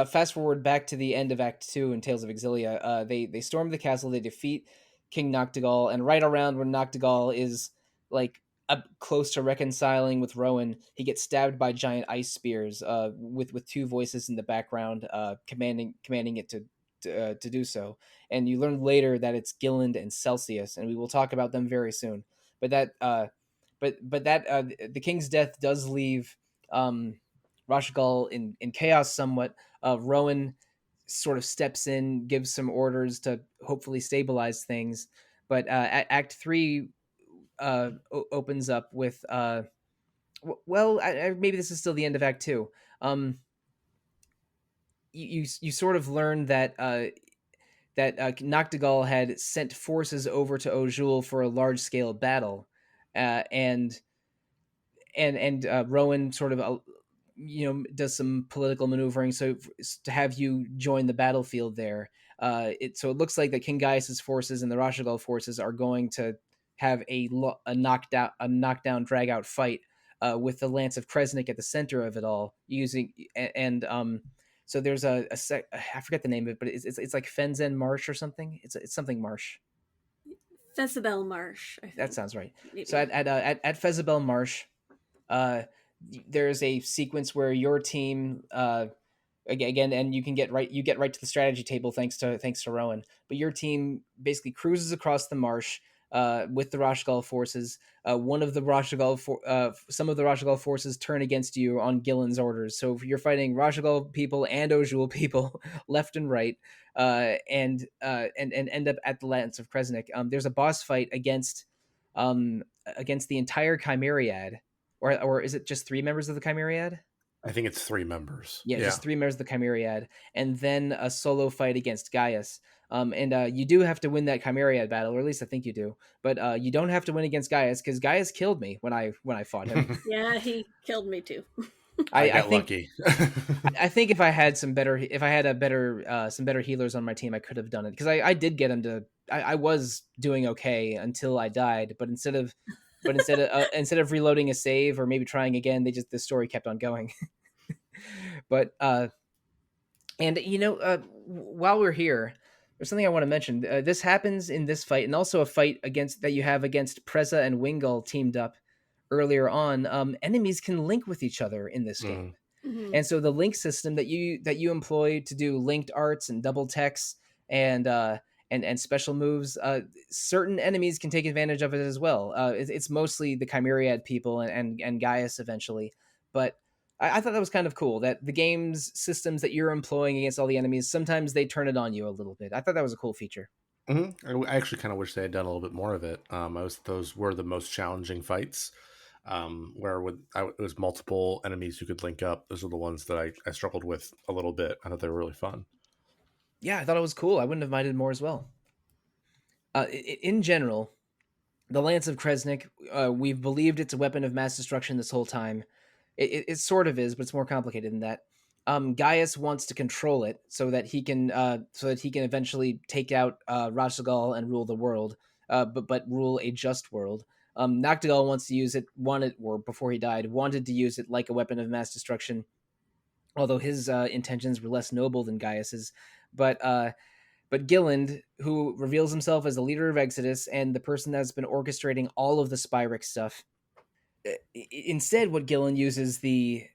fast forward back to the end of Act 2 in Tales of Xillia. They storm the castle, they defeat King Noctigal, and right around when Noctigal is like up close to reconciling with Rowan, he gets stabbed by giant ice spears with two voices in the background commanding it to do so. And you learn later that it's Gilland and Celsius, and we will talk about them very soon. But the king's death does leave Rashagal in chaos somewhat. Rowan sort of steps in, gives some orders to hopefully stabilize things. But Act 3 opens up with maybe this is still the end of Act 2. You sort of learn that Noctigal had sent forces over to Ojul for a large scale battle, and Rowan sort of does some political maneuvering so to have you join the battlefield there. So it looks like the King Gaius's forces and the Rashagal forces are going to have a knockdown drag out fight with the Lance of Kresnik at the center of it all, so there's I forget the name of it, but it's like Fenzen Marsh or something. It's something Marsh. Fezabel Marsh, I think. That sounds right. Maybe. So at Fezabel Marsh, there's a sequence where your team again, and you get right to the strategy table thanks to Rowan. But your team basically cruises across the marsh with the Rashgal forces. One of the some of the Rashgal forces turn against you on Gillen's orders. So you're fighting Rashgal people and Ojul people left and right, and end up at the Lance of Kresnik. There's a boss fight against the entire Chimeriad, or is it just 3 members of the Chimeriad? I think it's 3 members. Yeah, Yeah. just 3 members of the Chimeriad, and then a solo fight against Gaius. And you do have to win that Chimeriad battle, or at least I think you do. But you don't have to win against Gaius because Gaius killed me when I fought him. Yeah, he killed me too. I I got think lucky. I think if I had some better healers on my team, I could have done it because I did get him to. I was doing okay until I died, but instead of reloading a save or maybe trying again, the story kept on going. But and while we're here, there's something I want to mention. This happens in this fight, and also a fight that you have against Preza and Wingull teamed up earlier on. Enemies can link with each other in this game. Mhm. And so the link system that you employ to do linked arts and double techs and special moves, certain enemies can take advantage of it as well. It's mostly the Chimeriad people and Gaius eventually, but I thought that was kind of cool that the game's systems that you're employing against all the enemies, sometimes they turn it on you a little bit. I thought that was a cool feature. I actually kind of wish they had done a little bit more of it. Those were the most challenging fights, where it was multiple enemies you could link up. Those are the ones that I struggled with a little bit. I thought they were really fun. Yeah, I thought it was cool. I wouldn't have minded more as well. In general, the Lance of Kresnik, we've believed it's a weapon of mass destruction this whole time. It sort of is, but it's more complicated than that. Gaius wants to control it so that he can eventually take out Rashagal and rule the world, but rule a just world. Noctigal wants to use it, before he died, wanted to use it like a weapon of mass destruction, although his intentions were less noble than Gaius's. But Gilland, who reveals himself as the leader of Exodus and the person that's been orchestrating all of the Spyrix stuff, instead, what Gilland uses the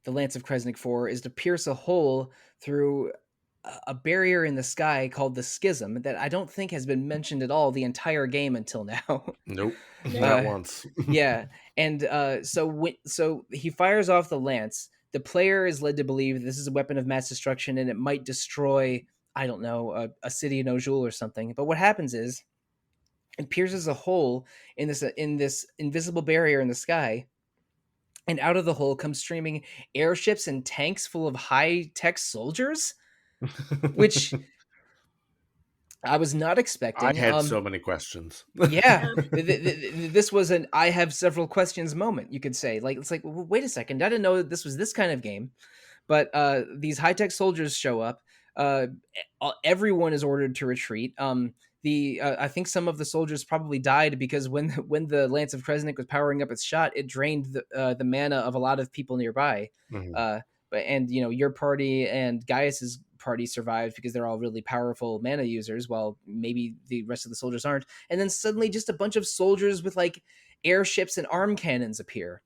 Lance of Kresnik for is to pierce a hole through a barrier in the sky called the Schism that I don't think has been mentioned at all the entire game until now. Nope, not once. Yeah, and so he fires off the lance. The player is led to believe this is a weapon of mass destruction and it might destroy, I don't know, a city in Ojul or something. But what happens is it pierces a hole in this invisible barrier in the sky, and out of the hole comes streaming airships and tanks full of high-tech soldiers, which I was not expecting. I had so many questions. Yeah, this was an I have several questions moment, you could say. Like, it's like, well, wait a second, I didn't know that this was this kind of game. But these high-tech soldiers show up. Everyone is ordered to retreat. I think some of the soldiers probably died because when the Lance of Kresnik was powering up its shot, it drained the mana of a lot of people nearby. Mm-hmm. But your party and Gaius's party survived because they're all really powerful mana users, while maybe the rest of the soldiers aren't. And then suddenly, just a bunch of soldiers with like airships and arm cannons appear.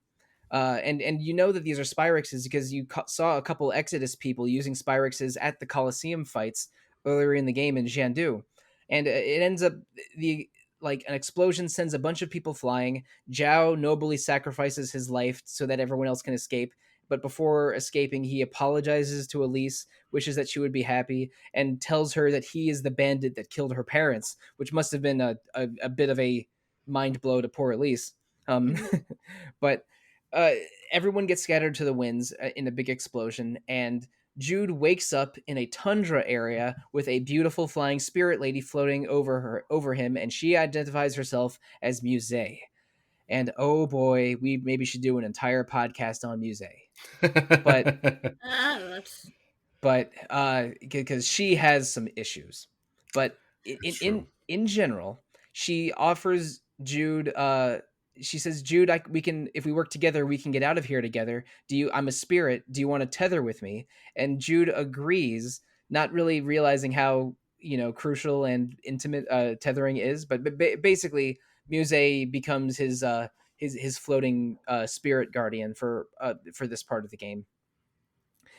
And you know that these are Spyrixes because you saw a couple Exodus people using Spyrixes at the Colosseum fights earlier in the game in Jiandu. And it ends up an explosion sends a bunch of people flying. Zhao nobly sacrifices his life so that everyone else can escape. But before escaping, he apologizes to Elise, wishes that she would be happy, and tells her that he is the bandit that killed her parents, which must have been a bit of a mind blow to poor Elise. But everyone gets scattered to the winds in a big explosion, and Jude wakes up in a tundra area with a beautiful flying spirit lady floating over him, and she identifies herself as Muse. And oh boy, we maybe should do an entire podcast on Muse. But because she has some issues. But in general, she offers Jude she says, Jude, we can, if we work together, we can get out of here together. I'm a spirit. Do you want to tether with me? And Jude agrees, not really realizing how, crucial and intimate tethering is. But basically, Muse becomes his floating spirit guardian for this part of the game.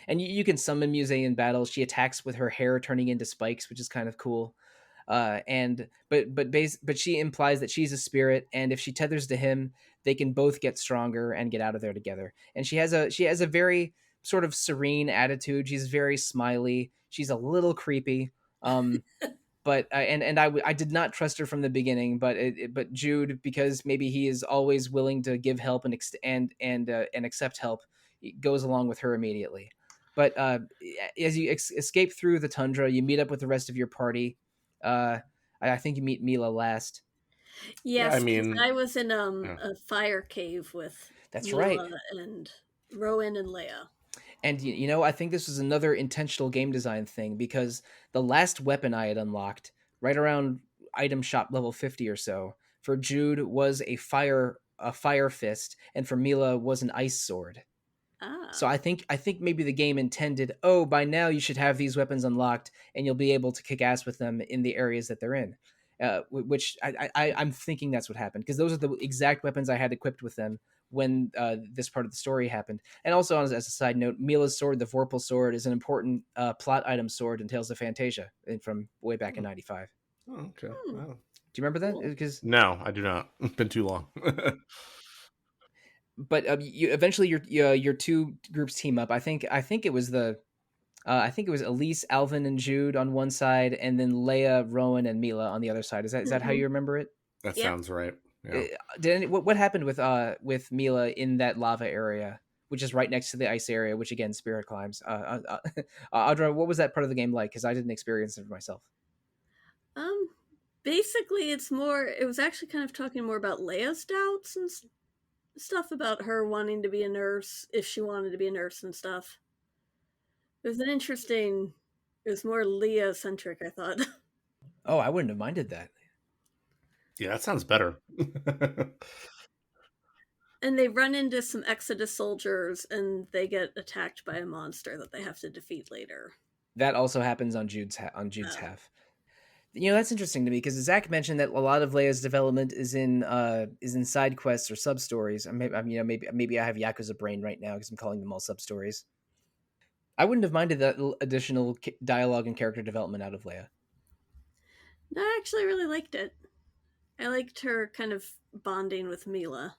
and you can summon Muse in battle. She attacks with her hair turning into spikes, which is kind of cool. And but she implies that she's a spirit, and if she tethers to him, they can both get stronger and get out of there together. And she has a very sort of serene attitude. She's very smiley. She's a little creepy. But I did not trust her from the beginning. But Jude, because maybe he is always willing to give help and accept help, goes along with her immediately. But as you escape through the tundra, you meet up with the rest of your party. I think you meet Mila last. Yeah, I Yes, because mean, I was in yeah. a fire cave with That's right. Mila and Rowan and Leia. And I think this was another intentional game design thing because the last weapon I had unlocked, right around item shop level 50 or so, for Jude was a fire fist, and for Mila was an ice sword. So Ah. I think maybe the game intended, oh, by now you should have these weapons unlocked, and you'll be able to kick ass with them in the areas that they're in. Which I'm thinking that's what happened, because those are the exact weapons I had equipped with them when this part of the story happened. And also, as a side note, Mila's sword, the Vorpal sword, is an important plot item sword in Tales of Fantasia from way back in Oh, '95. oh, okay. Hmm. Wow. Do you remember that? Cool. Because No, I do not. It's been too long. but eventually your two groups team up. I think it was Elise, Alvin, and Jude on one side, and then Leia, Rowan, and Mila on the other side. Is that how Mm-hmm. you remember it? That Yep. sounds right. Yeah. Uh, what happened with Mila in that lava area, which is right next to the ice area, which again spirit climbs. Audra, what was that part of the game like? Because I didn't experience it for myself. Um. Basically, it was actually kind of talking more about Leia's doubts and stuff about her wanting to be a nurse, if she wanted to be a nurse and stuff. It was an interesting. It was more Leia centric, I thought. Oh, I wouldn't have minded that. Yeah, that sounds better. And they run into some Exodus soldiers, and they get attacked by a monster that they have to defeat later. That also happens on Jude's Oh. half. That's interesting to me because Zach mentioned that a lot of Leia's development is in side quests or sub stories. Maybe I have Yakuza brain right now because I'm calling them all sub stories. I wouldn't have minded that additional dialogue and character development out of Leia. No, I actually really liked it. I liked her kind of bonding with Mila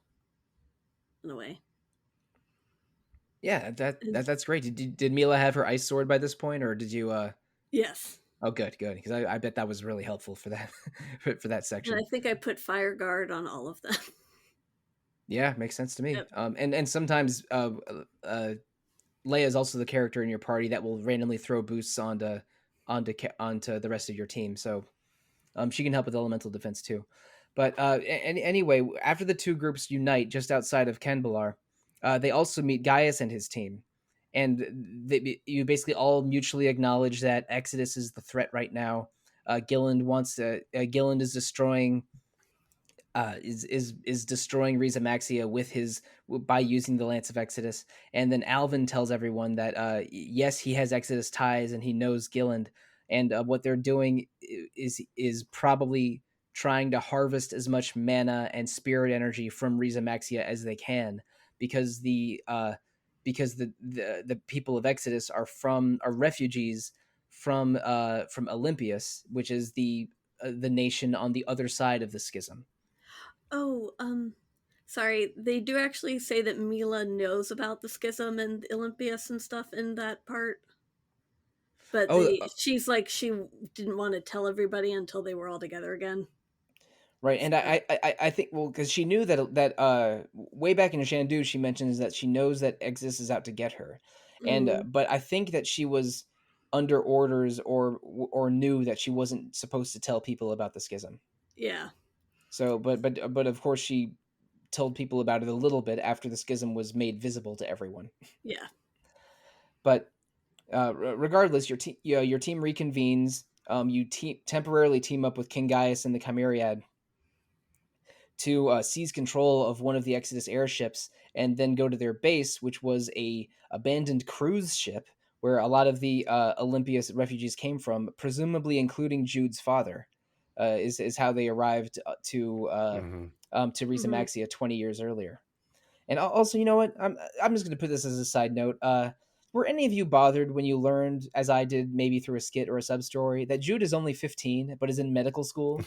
in a way. Yeah, that's great. Did Mila have her ice sword by this point, or did you? Yes. Oh, good, because I bet that was really helpful for that for that And I section. think I put Fire Guard on all of them. Yeah, makes sense to me. Yep. And sometimes Leia is also the character in your party that will randomly throw boosts onto the rest of your team. So she can help with elemental defense too. But anyway, after the two groups unite just outside of Kenbalar, they also meet Gaius and his team. And you basically all mutually acknowledge that Exodus is the threat right now. Gilland is destroying is destroying Rieze Maxia by using the Lance of Exodus, and then Alvin tells everyone that yes, he has Exodus ties and he knows Gilland, and what they're doing is probably trying to harvest as much mana and spirit energy from Rieze Maxia as they can, because the people of Exodus are refugees from Olympios, which is the nation on the other side of the schism. Oh, sorry. They do actually say that Mila knows about the schism and Olympias and stuff in that part. But Oh, she's like, she didn't want to tell everybody until they were all together again. right, and So, I think, well, because she knew that way back in Shandu, she mentions that she knows that Exodus is out to get her, and mm, but I think that she was under orders or knew that she wasn't supposed to tell people about the schism. yeah, So, but of course, she told people about it a little bit after the schism was made visible to everyone. yeah. But regardless, your team reconvenes. You temporarily team up with King Gaius and the Chimeriad to seize control of one of the Exodus airships and then go to their base, which was a abandoned cruise ship where a lot of the Olympias refugees came from, presumably including Jude's father. Is how they arrived Hmm. to Rieze Mm-hmm. Maxia 20 years earlier. And also, you know what? I'm just going to put this as a side note. were any of you bothered when you learned, as I did, maybe through a skit or a sub story, that Jude is only 15 but is in medical school?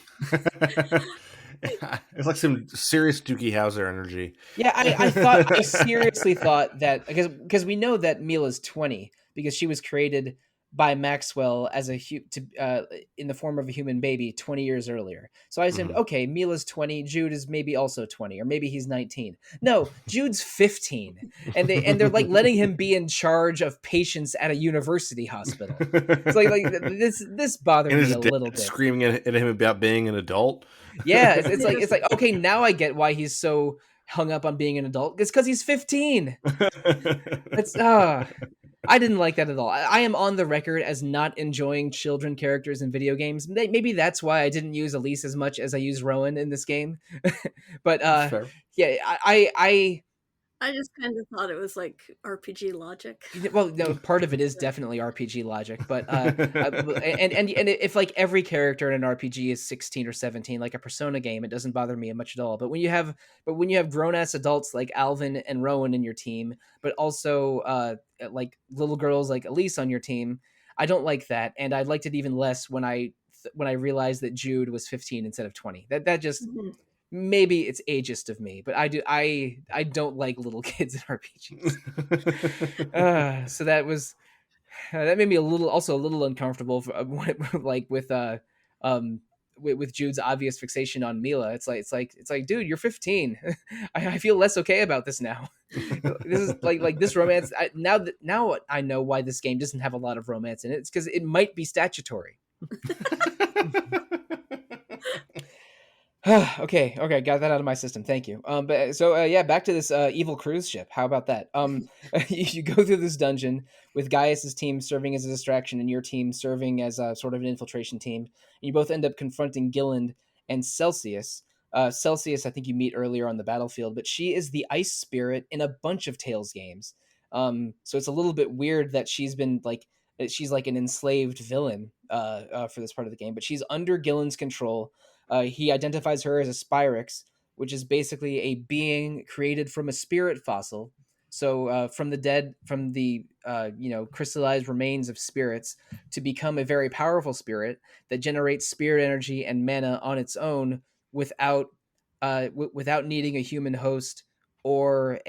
It's like some serious Doogie Howser energy. Yeah, I seriously thought that, because we know that Mila's 20 because she was created by Maxwell as in the form of a human baby 20 years earlier. So I assumed, Mhm. okay, Mila's 20, Jude is maybe also 20, or maybe he's 19. No, Jude's 15, and they're like letting him be in charge of patients at a university hospital. It's this bothered And me his a dad little bit. screaming at him about being an adult. Yeah, it's like okay, now I get why he's so hung up on being an adult. It's because he's 15. It's I didn't like that at all. I am on the record as not enjoying children characters in video games. Maybe that's why I didn't use Elise as much as I used Rowan in this game. But That's fair. yeah, I just kind of thought it was like RPG logic. well, no, part of it is definitely RPG logic, but and if like every character in an RPG is 16 or 17, like a Persona game, it doesn't bother me much at all. But when you have grown ass adults like Alvin and Rowan in your team, but also like little girls like Elise on your team, I don't like that, and I liked it even less when I realized that Jude was 15 instead of 20. That just, Mhm. maybe it's ageist of me, but I don't like little kids in RPGs. So that made me a little uncomfortable for, like um with Jude's obvious fixation on Mila. It's like dude, you're 15. I feel less okay about this now. This is like this romance. Now I know why this game doesn't have a lot of romance in it. It's because it might be statutory. Okay, got that out of my system. Thank you. But so yeah, back to this evil cruise ship. How about that? You go through this dungeon with Gaius's team serving as a distraction and your team serving as a sort of an infiltration team. And you both end up confronting Gilland and Celsius. Celsius, I think you meet earlier on the battlefield, but she is the ice spirit in a bunch of Tales games. So it's a little bit weird that she's like an enslaved villain for this part of the game, but she's under Gilland's control. He identifies her as a Spyrix, which is basically a being created from a spirit fossil. So from the dead, from the crystallized remains of spirits, to become a very powerful spirit that generates spirit energy and mana on its own without without needing a human host or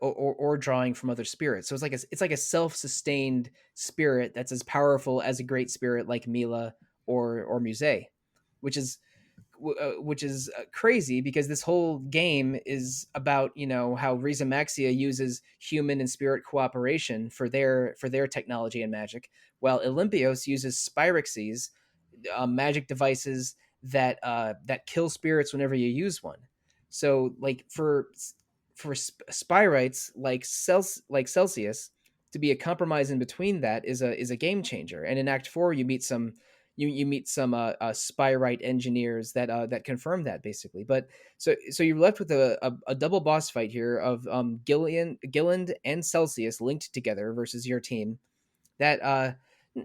or drawing from other spirits. So it's like a self-sustained spirit that's as powerful as a great spirit like Mila or Muse, which is crazy because this whole game is about how Rieze Maxia uses human and spirit cooperation for their technology and magic, while Elympios uses Spyrixes, magic devices that kill spirits whenever you use one. So like for Spyrites like Celsius to be a compromise in between that is a game changer. And in Act 4 you meet some Spyrite engineers that confirm that basically. But so you're left with a double boss fight here of Gilland and Celsius linked together versus your team. That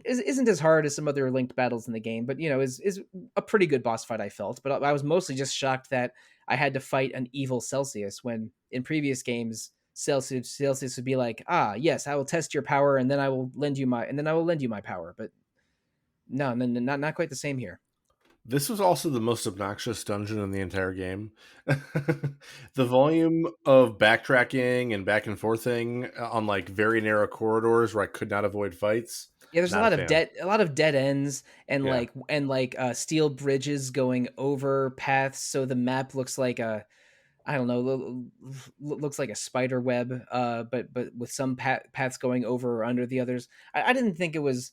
isn't as hard as some other linked battles in the game, but is a pretty good boss fight, I felt. But I was mostly just shocked that I had to fight an evil Celsius when in previous games Celsius would be like, ah, yes, I will test your power, and then I will lend you my power. But no, not quite the same here. This was also the most obnoxious dungeon in the entire game. The volume of backtracking and back and forthing on like very narrow corridors where I could not avoid fights. Yeah, there's Not a fan. a lot of dead ends and Yeah. steel bridges going over paths, so the map looks like a, I don't know, looks like a spider web, but with some paths going over or under the others. I didn't think it was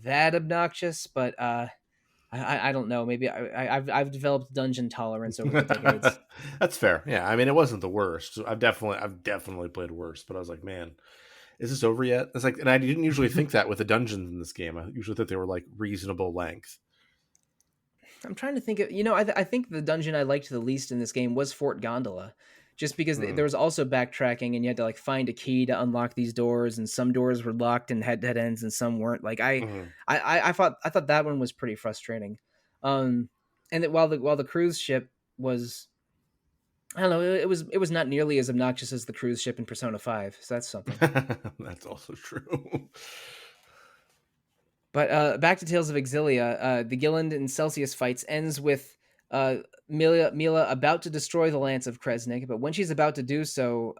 that obnoxious, but I don't know. Maybe I've developed dungeon tolerance over the decades. That's fair. Yeah, I mean, it wasn't the worst. I've definitely played worse, but I was like, man, is this over yet? It's like, and I didn't usually think that with the dungeons in this game. I usually thought they were like reasonable length. I'm trying to think of, I think the dungeon I liked the least in this game was Fort Gondola, just because Mm. there was also backtracking and you had to like find a key to unlock these doors, and some doors were locked and had dead ends and some weren't. Like Mhm. I thought that one was pretty frustrating. And that while the cruise ship was I don't know. It was not nearly as obnoxious as the cruise ship in Persona 5, so that's something. That's also true. But back to Tales of Xillia, the Gilland and Celsius fights ends with uh, Mila about to destroy the Lance of Kresnik, but when she's about to do so,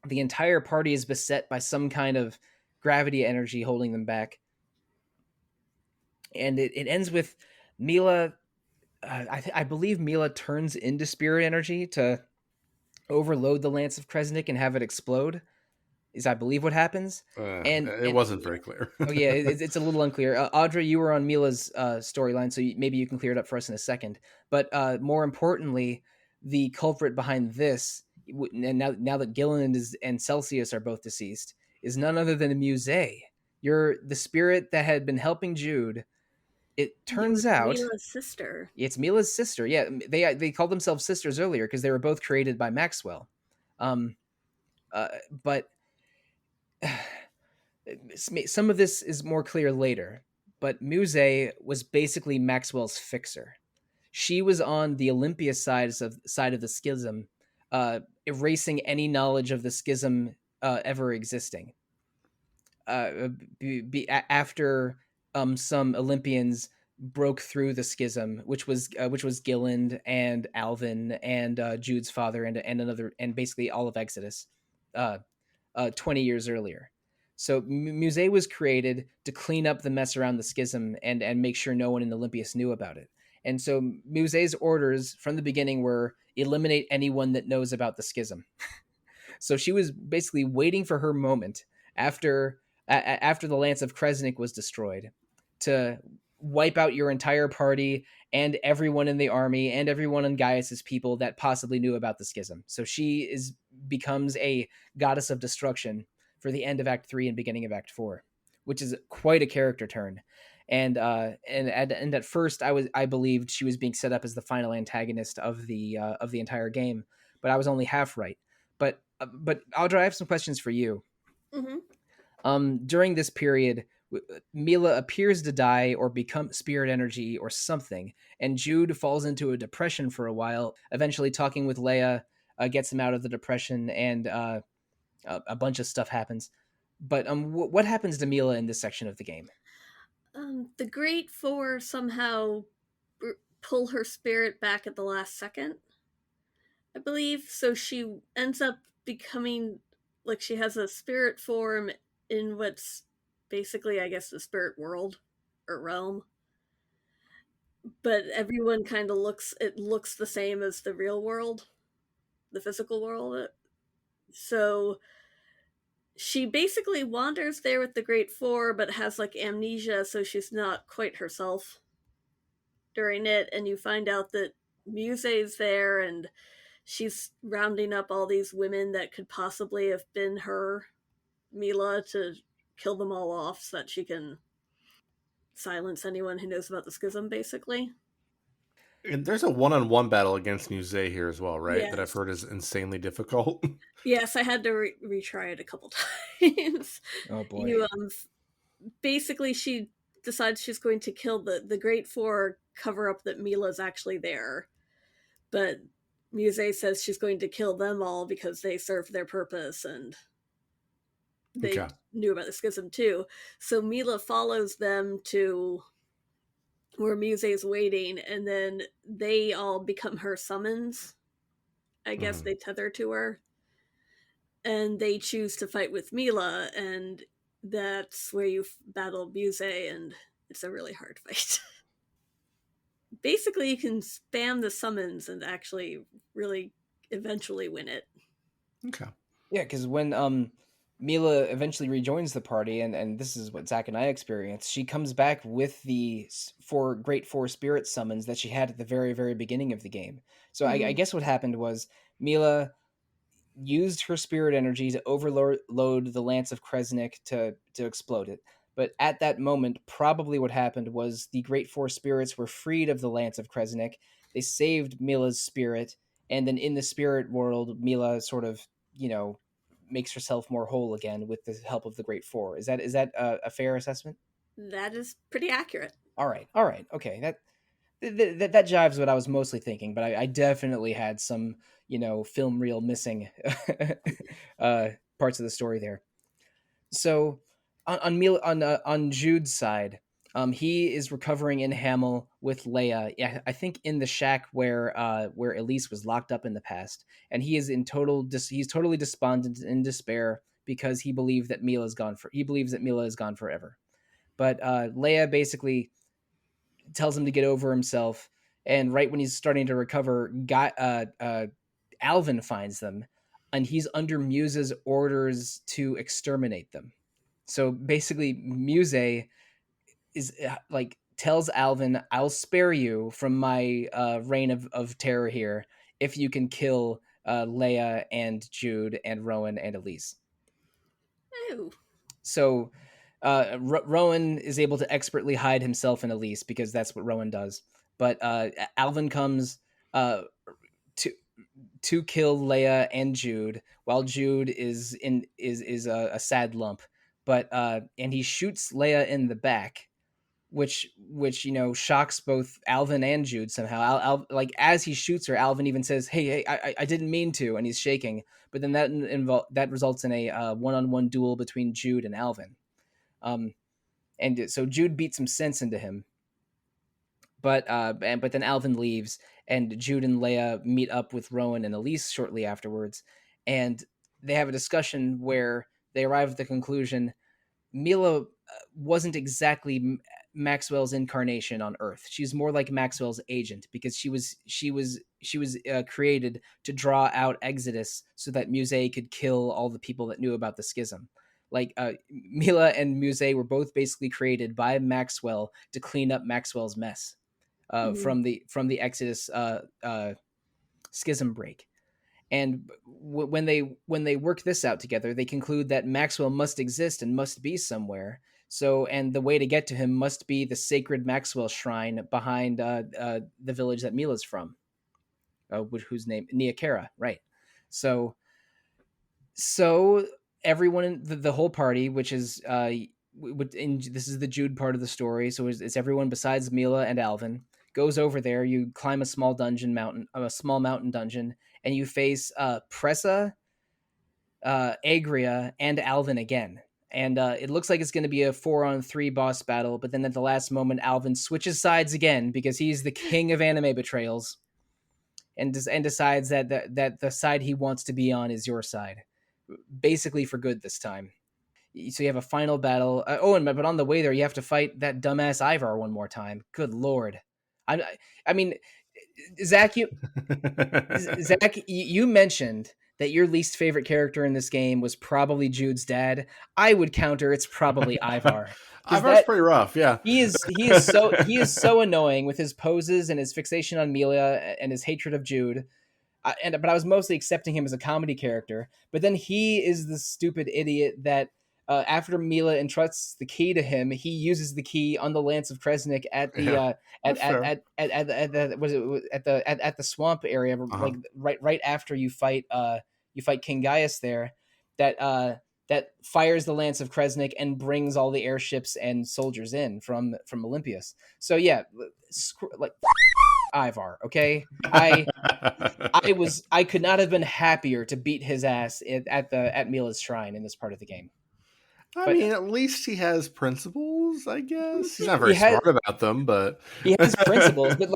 the entire party is beset by some kind of gravity energy holding them back. And it ends with Mila. I believe Mila turns into spirit energy to overload the Lance of Kresnik and have it explode. Is I believe what happens. It And wasn't very clear. oh yeah, it's a little unclear. Audra, you were on Mila's storyline, so maybe you can clear it up for us in a second. But more importantly, the culprit behind this, and now that Gillen and Celsius are both deceased, is none other than a Muse. You're the spirit that had been helping Jude. It You turns were out Mila's sister. it's Mila's sister. Yeah, they called themselves sisters earlier because they were both created by Maxwell. Um, but some of this is more clear later. But Muse was basically Maxwell's fixer. She was on the Olympios side of the schism, erasing any knowledge of the schism ever existing. After some Olympians broke through the schism, which was Gilland and Alvin and Jude's father and another and basically all of Exodus, uh, 20 years earlier. So Muse was created to clean up the mess around the schism and make sure no one in Olympias knew about it. And so Muse's orders from the beginning were eliminate anyone that knows about the schism. So she was basically waiting for her moment after the Lance of Kresnik was destroyed to wipe out your entire party and everyone in the army and everyone in Gaius's people that possibly knew about the schism. So she becomes a goddess of destruction for the end of Act 3 and beginning of Act 4, which is quite a character turn. And at first I believed she was being set up as the final antagonist of the entire game, but I was only half right. But Audra, I have some questions for you. Mm-hmm. During this period, Mila appears to die or become spirit energy or something, and Jude falls into a depression for a while. Eventually, talking with Leia gets him out of the depression, and a bunch of stuff happens. But what happens to Mila in this section of the game? The Great Four somehow pull her spirit back at the last second, I believe. So she ends up becoming like she has a spirit form in what's basically, I guess, the spirit world or realm. But everyone kind of looks the same as the real world, the physical world. So she basically wanders there with the Great Four, but has like amnesia, so she's not quite herself during it. And you find out that Muse's there, and she's rounding up all these women that could possibly have been her, Mila, to kill them all off so that she can silence anyone who knows about the schism, basically. And there's a one-on-one battle against Muse here as well, right? That I've Yes. heard is insanely difficult. Yes, I had to retry it a couple times. Oh boy. You basically she decides she's going to kill the Great Four, cover up that Mila's actually there, but Muse says she's going to kill them all because they served their purpose and they Okay. knew about the schism too. So Mila follows them to where Muse's waiting, and then they all become her summons. I guess Mhm. they tether to her, and they choose to fight with Mila, and that's where you battle Muse, and it's a really hard fight. Basically, you can spam the summons and actually really eventually win it. Okay. Yeah, because when Mila eventually rejoins the party, and this is what Zach and I experienced, she comes back with the four spirit summons that she had at the very beginning of the game. So I Mm-hmm. guess what happened was Mila used her spirit energy to overload the Lance of Kresnik to explode it. But at that moment, probably what happened was the Great Four Spirits were freed of the Lance of Kresnik. They saved Mila's spirit, and then in the spirit world, Mila sort of, makes herself more whole again with the help of the Great Four. Is that a fair assessment? That is pretty accurate. All right, okay. That jives what I was mostly thinking, but I definitely had some, film reel missing uh, parts of the story there. So on Jude's side, he is recovering in Hamel with Leia. Yeah, I think in the shack where Elise was locked up in the past, and he is in he's totally despondent and in despair because he believes that Mila is gone forever. But Leia basically tells him to get over himself, and right when he's starting to recover, Alvin finds them, and he's under Muse's orders to exterminate them. So basically, Muse is like tells Alvin, "I'll spare you from my reign of terror here if you can kill Leia and Jude and Rowan and Elise." Ew. So Rowan is able to expertly hide himself in Elise because that's what Rowan does. But Alvin comes uh, to kill Leia and Jude, while Jude is a sad lump. But and he shoots Leia in the back, which shocks both Alvin and Jude somehow. Like as he shoots her, Alvin even says, "Hey, I didn't mean to," and he's shaking. But then that results in a one-on-one duel between Jude and Alvin. And so Jude beats some sense into him, but then Alvin leaves, and Jude and Leia meet up with Rowan and Elise shortly afterwards, and they have a discussion where they arrive at the conclusion Mila wasn't exactly Maxwell's incarnation on Earth. She's more like Maxwell's agent because she was created to draw out Exodus so that Muse could kill all the people that knew about the schism. Like Mila and Muse were both basically created by Maxwell to clean up Maxwell's mess Mm-hmm. from the Exodus schism break. And when they work this out together, they conclude that Maxwell must exist and must be somewhere. So, and the way to get to him must be the sacred Maxwell shrine behind the village that Mila's from, whose name Niakara, right? So, so everyone in the whole party, which is this is the Jude part of the story. So it's everyone besides Mila and Alvin goes over there. You climb a small mountain dungeon, and you face Pressa, Agria, and Alvin again. And it looks like it's going to be a 4-on-3 boss battle, but then at the last moment, Alvin switches sides again because he's the king of anime betrayals, and decides that the side he wants to be on is your side, basically for good this time. So you have a final battle. But on the way there, you have to fight that dumbass Ivar one more time. Good lord, I mean, Zach, you mentioned that your least favorite character in this game was probably Jude's dad. I would counter it's probably Ivar because Ivar's pretty rough, yeah. he is so annoying with his poses and his fixation on Mila and his hatred of Jude. But I was mostly accepting him as a comedy character. But then he is the stupid idiot that after Mila entrusts the key to him, he uses the key on the Lance of Kresnik at the Yeah, at, that's at, fair. at the was it at the swamp area, Uh-huh. like right after you fight King Gaius there, that fires the Lance of Kresnik and brings all the airships and soldiers in from Olympios. So yeah, like Ivar, okay? I could not have been happier to beat his ass at Mila's shrine in this part of the game. I But mean, at least he has principles, I guess. He's not he very has smart about them, but he has principles, but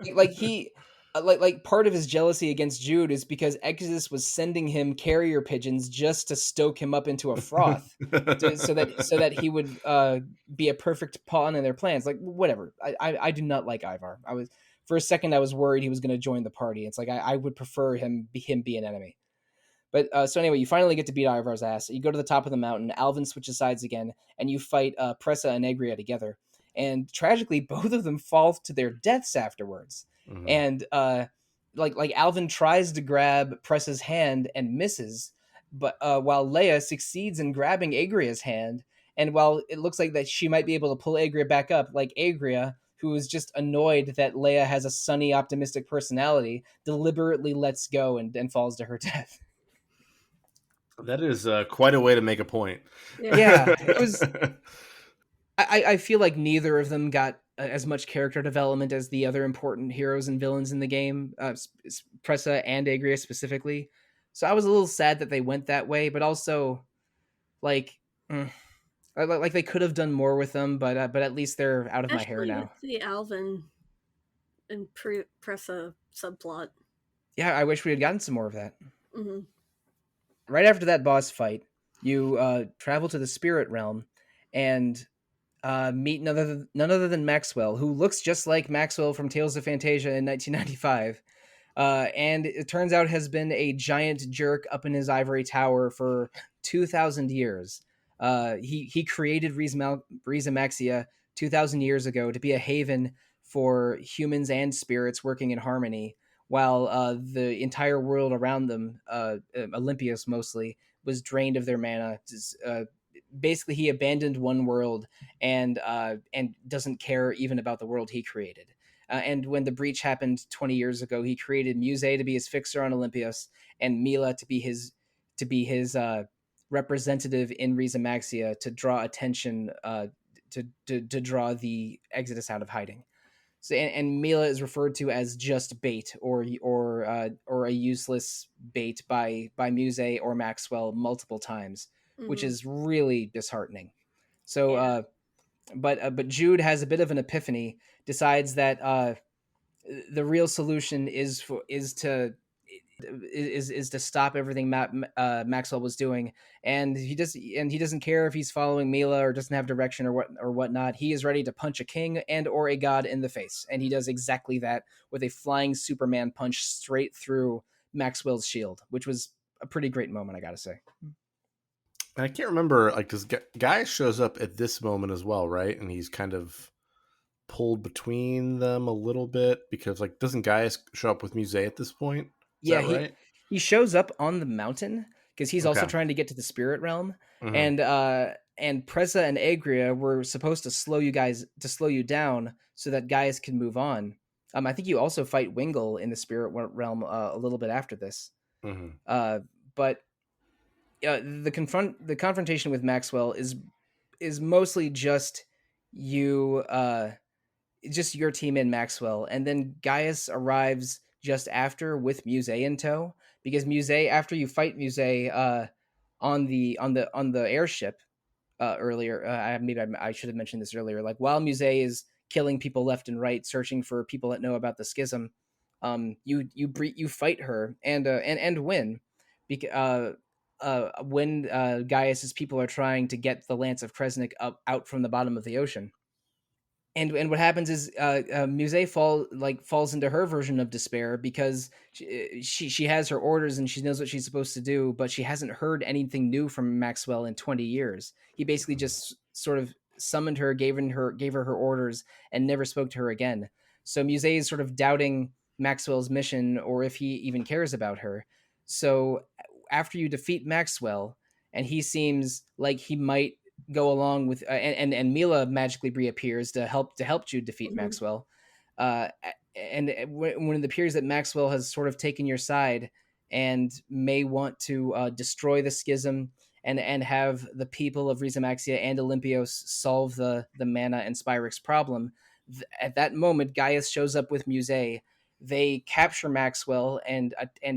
like part of his jealousy against Jude is because Exodus was sending him carrier pigeons just to stoke him up into a froth, so that he would be a perfect pawn in their plans. Like whatever, I do not like Ivar. I was for a second I was worried he was going to join the party. It's like I would prefer him be an enemy. But so anyway, you finally get to beat Ivar's ass. You go to the top of the mountain. Alvin switches sides again, and you fight Pressa and Egria together. And tragically, both of them fall to their deaths afterwards. Mhm. And like Alvin tries to grab Pressa's hand and misses, but while Leia succeeds in grabbing Agria's hand, and while it looks like that she might be able to pull Agria back up, like Agria, who is just annoyed that Leia has a sunny, optimistic personality, deliberately lets go and falls to her death. That is quite a way to make a point. Yeah. Yeah, it was. I feel like neither of them got as much character development as the other important heroes and villains in the game, Pressa and Agria specifically. So I was a little sad that they went that way, but also like. Like they could have done more with them, but at least they're out of my hair Especially with now. the Alvin and Pressa subplot. Yeah, I wish we had gotten some more of that. Mm-hmm. Right after that boss fight, you travel to the spirit realm and meet none other than Maxwell, who looks just like Maxwell from Tales of Fantasia in 1995. And it turns out has been a giant jerk up in his ivory tower for 2,000 years. He created Rieze Maxia 2,000 years ago to be a haven for humans and spirits working in harmony, while the entire world around them, Elympios mostly, was drained of their mana. Basically, he abandoned one world and doesn't care even about the world he created. And when the breach happened 20 years ago, he created Muse to be his fixer on Olympios and Mila to be his representative in Rieze Maxia to draw attention to draw the Exodus out of hiding. So and Mila is referred to as just bait or a useless bait by Muse or Maxwell multiple times, which Mm-hmm. is really disheartening. So Yeah. but Jude has a bit of an epiphany, decides that the real solution is to stop everything Maxwell was doing, and he doesn't care if he's following Mila or doesn't have direction or whatnot. He is ready to punch a king and or a god in the face, and he does exactly that with a flying Superman punch straight through Maxwell's shield, which was a pretty great moment, I gotta say. And I can't remember, like, because Guy shows up at this moment as well, right? And he's kind of pulled between them a little bit because, like, doesn't Gaius show up with Muse at this point? Is Yeah, that right? he shows up on the mountain because he's also Okay. trying to get to the spirit realm, Mm-hmm. and Pressa and Agria were supposed to slow you down so that Gaius can move on. I think you also fight Wingle in the spirit realm a little bit after this. Mm-hmm. But the confrontation with Maxwell is mostly you just your team and Maxwell, and then Gaius arrives just after with Muse in tow, because Muse, after you fight Muse on the airship earlier, maybe I should have mentioned this earlier. Like while Muse is killing people left and right, searching for people that know about the schism, you fight her and win, because when Gaius's people are trying to get the Lance of Kresnik up out from the bottom of the ocean. And what happens is Muse falls into her version of despair because she has her orders and she knows what she's supposed to do, but she hasn't heard anything new from Maxwell in 20 years. He basically just sort of summoned her, gave her her orders, and never spoke to her again. So Muse is sort of doubting Maxwell's mission or if he even cares about her. So after you defeat Maxwell, and he seems like he might go along with and Mila magically reappears to help Jude defeat Mm-hmm. Maxwell. And when it appears that Maxwell has sort of taken your side and may want to destroy the schism and have the people of Rieze Maxia and Elympios solve the mana and Spyrix problem, at that moment Gaius shows up with Muse. They capture Maxwell and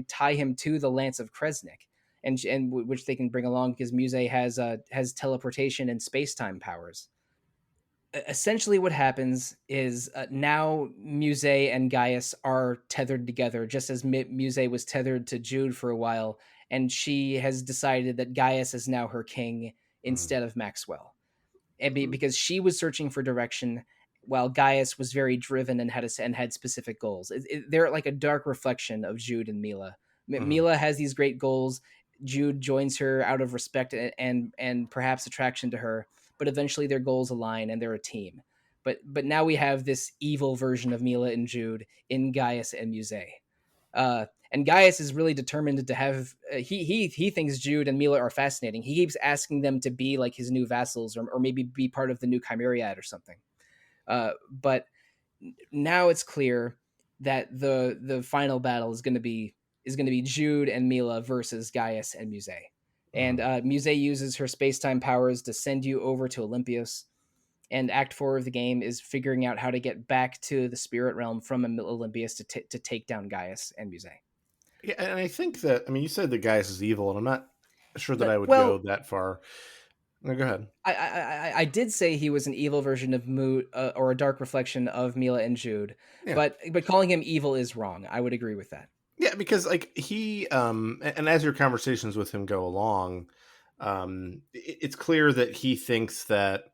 tie him to the Lance of Kresnik, and which they can bring along because Muse has teleportation and space time powers. Essentially, what happens is now Muse and Gaius are tethered together, just as Muse was tethered to Jude for a while, and she has decided that Gaius is now her king instead of Maxwell, and Mm-hmm. because she was searching for direction while Gaius was very driven and had specific goals. They're like a dark reflection of Jude and Mila. Mm-hmm. Mila has these great goals. Jude joins her out of respect and perhaps attraction to her, but eventually their goals align and they're a team. But now we have this evil version of Mila and Jude in Gaius and Muse. And Gaius is really determined to have. He thinks Jude and Mila are fascinating. He keeps asking them to be like his new vassals, or maybe be part of the new Chimeriad or something. But now it's clear that the final battle is going to be Jude and Mila versus Gaius and Muse. And Muse uses her space time powers to send you over to Olympios. and Act 4 of the game is figuring out how to get back to the spirit realm from Olympius to take down Gaius and Muse. Yeah, and I think that, I mean, you said the Gaius is evil, and I'm not sure that I would go Well, that far. No, go ahead. I did say he was an evil version of Moot, or a dark reflection of Mila and Jude, Yeah. but calling him evil is wrong. I would agree with that. Yeah, because like he and as your conversations with him go along, it's clear that he thinks that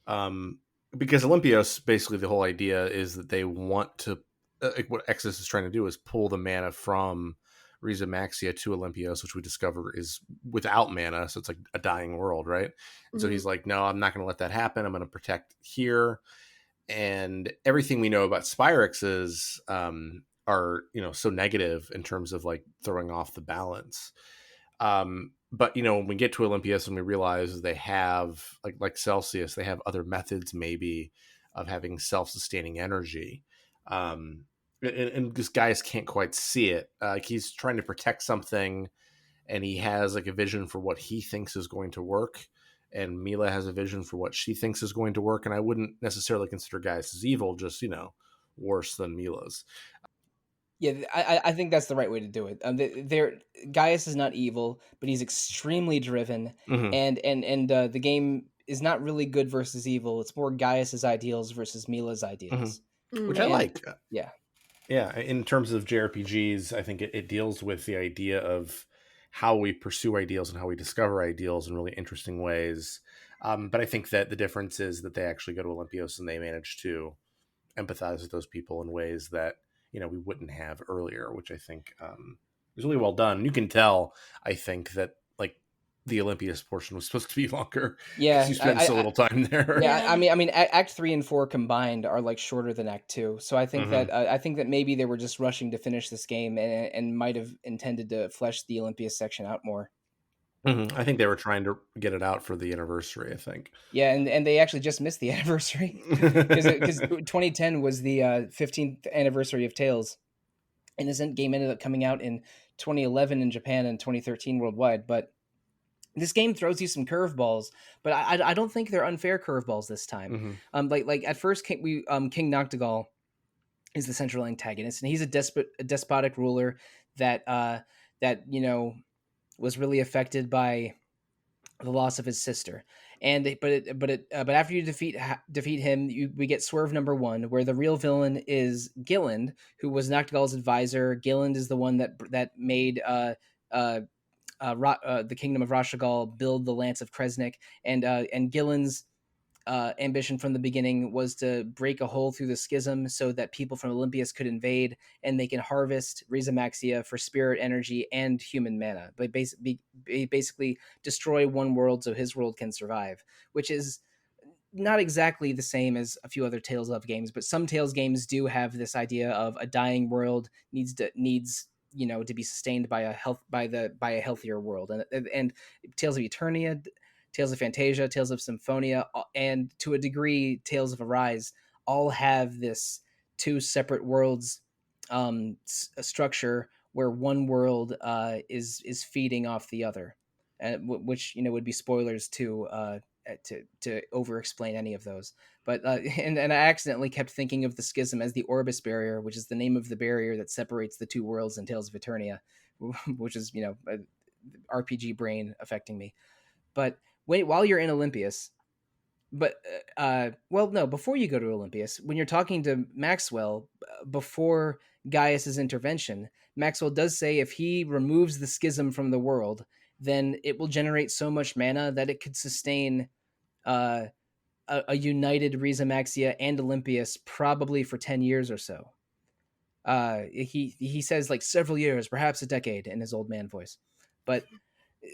um because Olympios, basically the whole idea is that they want to like what Exodus is trying to do is pull the mana from Rieze Maxia to Olympios, which we discover is without mana, so it's like a dying world, right? And so Mhm. he's like, no, I'm not going to let that happen. I'm going to protect here. And everything we know about Spyrexes are, you know, so negative in terms of like throwing off the balance. But you know, when we get to Olympias and we realize they have like Celsius, they have other methods maybe of having self-sustaining energy. And this Gaius can't quite see it. Like he's trying to protect something, and he has like a vision for what he thinks is going to work, and Mila has a vision for what she thinks is going to work. And I wouldn't necessarily consider Gaius as evil, just, you know, worse than Mila's. Yeah, I think that's the right way to do it. Gaius is not evil, but he's extremely driven, Mm-hmm. and the game is not really good versus evil. It's more Gaius's ideals versus Mila's Mm-hmm. ideals, Which I Mm. and like. yeah, Yeah, in terms of JRPGs, I think it deals with the idea of how we pursue ideals and how we discover ideals in really interesting ways. But I think that the difference is that they actually go to Olympios and they manage to empathize with those people in ways that, you know, we wouldn't have earlier, which I think is really well done. You can tell, I think, that like the Olympias portion was supposed to be longer because yeah. you spend so little time there. Yeah, Yeah. Act 3 and 4 combined are like shorter than Act 2. So Mm-hmm. I think that maybe they were just rushing to finish this game, and might have intended to flesh the Olympias section out more. Mm-hmm. I think they were trying to get it out for the anniversary, I think. Yeah, and they actually just missed the anniversary, because 2010 was the 15th anniversary of Tales, and this game ended up coming out in 2011 in Japan and 2013 worldwide. But this game throws you some curveballs, but I don't think they're unfair curveballs this time. Mm-hmm. Like at first, King Noctigal is the central antagonist, and he's a despotic ruler that you know, was really affected by the loss of his sister. But after you defeat him, we get swerve number one, where the real villain is Gilland, who was Noctigal's advisor. Gilland is the one that made the kingdom of Rashagal build the Lance of Kresnik, and Gilland's ambition from the beginning was to break a hole through the schism so that people from Olympias could invade, and they can harvest Rieze Maxia for spirit energy and human mana. But basically destroy one world so his world can survive, which is not exactly the same as a few other Tales of games, but some Tales games do have this idea of a dying world needs, you know, to be sustained by a healthier world, and Tales of Eternia, Tales of Fantasia, Tales of Symphonia, and to a degree Tales of Arise all have this two separate worlds structure, where one world is feeding off the other, which, you know, would be spoilers to over explain any of those. But and I accidentally kept thinking of the schism as the Orbis barrier, which is the name of the barrier that separates the two worlds in Tales of Eternia, which is, you know, RPG brain affecting me. But while you're in Olympias, but well, no, before you go to Olympias, when you're talking to Maxwell, before Gaius's intervention, Maxwell does say if he removes the schism from the world, then it will generate so much mana that it could sustain uh, a united Rieze Maxia and Olympias probably for 10 years or so. He says like several years, perhaps a decade, in his old man voice. But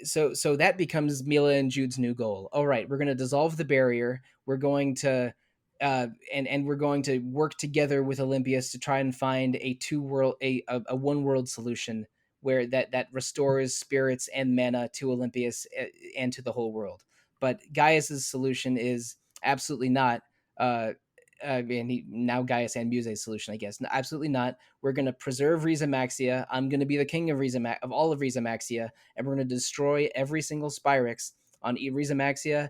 so that becomes Mila and Jude's new goal. All right, we're going to dissolve the barrier. We're going to and we're going to work together with Olympias to try and find a one world solution, where that restores spirits and mana to Olympias, and to the whole world. But Gaius's solution is absolutely not. Now Gaius and Muse's solution, I guess. No, absolutely not. We're going to preserve Rieze Maxia. I'm going to be the king of of all of Rieze Maxia, and we're going to destroy every single Spyrex on Rieze Maxia,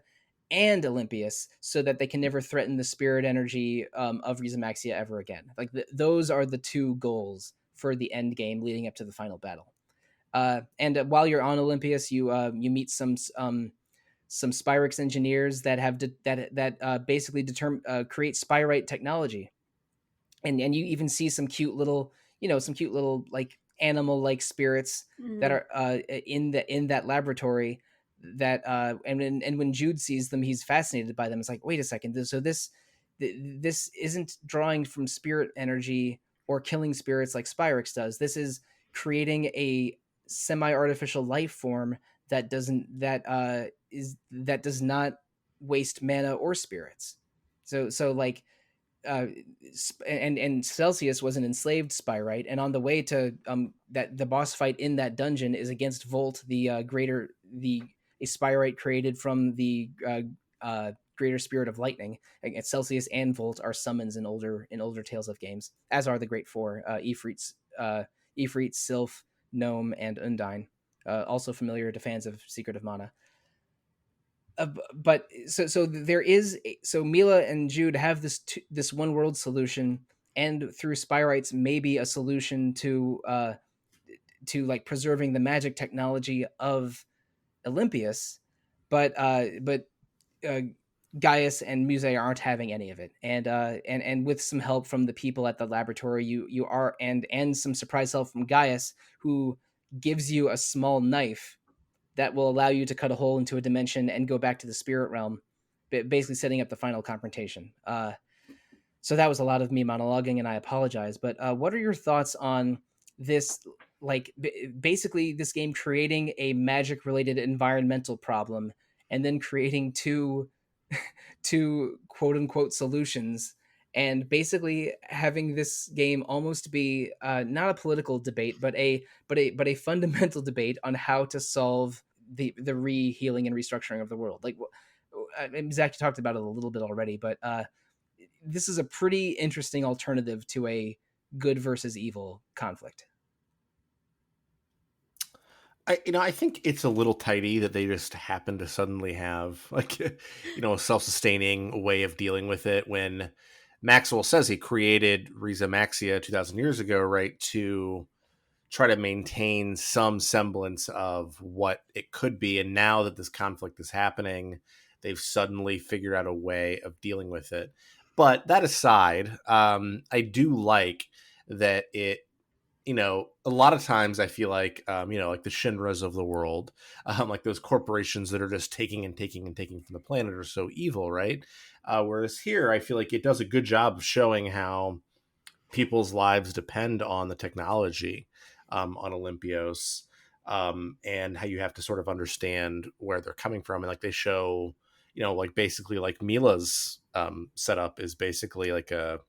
and Elympios, so that they can never threaten the spirit energy of Rieze Maxia ever again. Like those are the two goals for the end game leading up to the final battle. And while you're on Elympios, you meet some Spyrix engineers that have basically create Spyrite technology, and you even see some cute little like animal like spirits that are in that laboratory that and when Jude sees them, he's fascinated by them. It's like, wait a second, so this isn't drawing from spirit energy or killing spirits like Spyrix does. This is creating a semi-artificial life form that does not waste mana or spirits. So like and Celsius was an enslaved Spyrite, and on the way to that the boss fight in that dungeon is against Volt, a Spyrite created from the greater spirit of lightning. And Celsius and Volt are summons in older Tales of games, as are the Great Four: Ifrit, Sylph, Gnome, and Undine. Also familiar to fans of Secret of Mana. But so there is so Mila and Jude have this one world solution, and through Spyrites maybe a solution to like preserving the magic technology of Olympius, but Gaius and Muse aren't having any of it, and with some help from the people at the laboratory, you are and some surprise help from Gaius, who gives you a small knife that will allow you to cut a hole into a dimension and go back to the spirit realm, basically setting up the final confrontation. So that was a lot of me monologuing, and I apologize. But what are your thoughts on this? Like, basically, this game creating a magic-related environmental problem, and then creating two quote-unquote solutions, and basically having this game almost be not a political debate, but a fundamental debate on how to solve the re-healing and restructuring of the world. Like, Zach, you talked about it a little bit already, but this is a pretty interesting alternative to a good versus evil conflict. I think it's a little tidy that they just happen to suddenly have like, a self-sustaining way of dealing with it when Maxwell says he created Rieze Maxia 2,000 years ago, right, to try to maintain some semblance of what it could be. And now that this conflict is happening, they've suddenly figured out a way of dealing with it. But that aside, I do like that it, a lot of times I feel like, like the Shinras of the world, like those corporations that are just taking and taking and taking from the planet are so evil, right? Whereas here, I feel like it does a good job of showing how people's lives depend on the technology on Olympios, and how you have to sort of understand where they're coming from. And like they show, like basically like Mila's setup is basically like a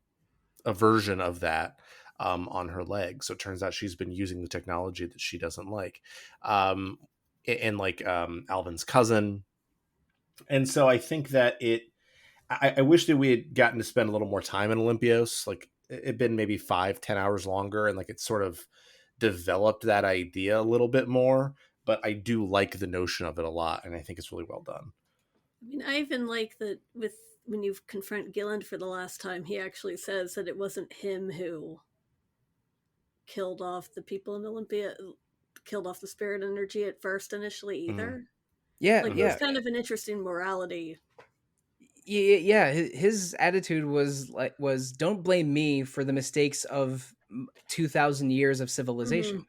version of that on her leg. So it turns out she's been using the technology that she doesn't like. And like Alvin's cousin. And so I think that I wish that we had gotten to spend a little more time in Olympios. Like it'd been maybe 5-10 hours longer, and like it sort of developed that idea a little bit more. But I do like the notion of it a lot, and I think it's really well done. I mean, I even like that when you confront Gilland for the last time, he actually says that it wasn't him who killed off the people in Olympia, killed off the spirit energy at first initially either. Mm-hmm. Yeah, like it was kind of an interesting morality. Yeah, his attitude was don't blame me for the mistakes of 2,000 years of civilization.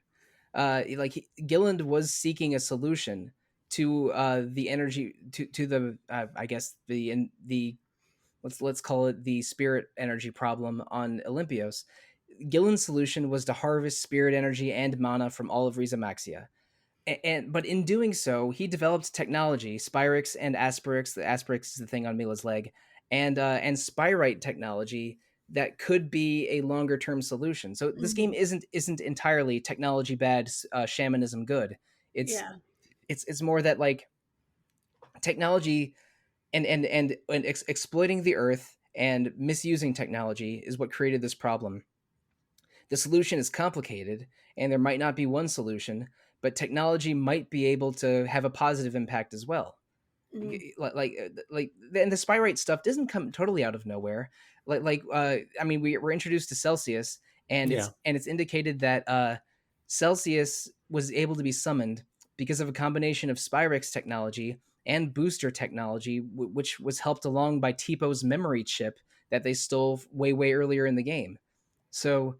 Like Gilland was seeking a solution to the energy to the I guess the let's call it the spirit energy problem on Olympios. Gilland's solution was to harvest spirit energy and mana from all of Rieze Maxia. But in doing so, he developed technology, Spyrix and Asperix. The Asperix is the thing on Mila's leg, and Spyrite technology that could be a longer term solution. So this game isn't entirely technology bad, shamanism good. It's more that like technology and exploiting the earth and misusing technology is what created this problem. The solution is complicated, and there might not be one solution, but technology might be able to have a positive impact as well. Mm. And the spyrite stuff doesn't come totally out of nowhere. I mean, we're introduced to Celsius, and Yeah. it's indicated that Celsius was able to be summoned because of a combination of Spyrix technology and booster technology, which was helped along by Tipo memory chip that they stole way earlier in the game. So,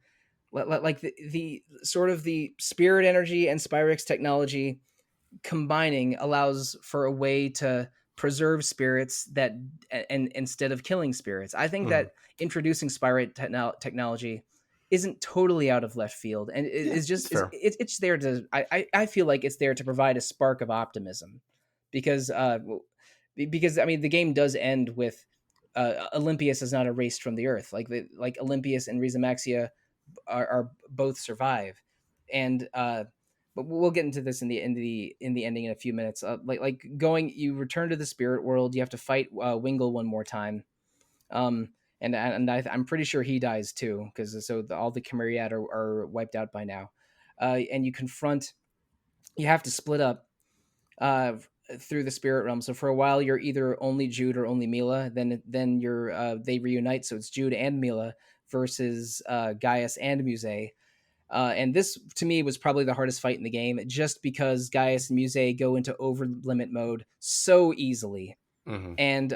like the sort of the spirit energy and Spyrix technology combining allows for a way to preserve spirits that and instead of killing spirits. I think Mm-hmm. that introducing spirit technology isn't totally out of left field, and it Yeah, is it's just fair. it's there to I feel like it's there to provide a spark of optimism, because I mean the game does end with Olympius is not erased from the earth, like Olympius and Rieze Maxia are both survive, and but we'll get into this in the ending in a few minutes. You return to the spirit world, you have to fight Wingle one more time, um, I'm pretty sure he dies too, because all the Chimeriad are wiped out by now, and you have to split up uh, through the spirit realm. So for a while, you're either only Jude or only Mila. Then they reunite, so it's Jude and Mila versus Gaius and Muse. And this, to me, was probably the hardest fight in the game, just because Gaius and Muse go into over limit mode so easily. Mm-hmm. And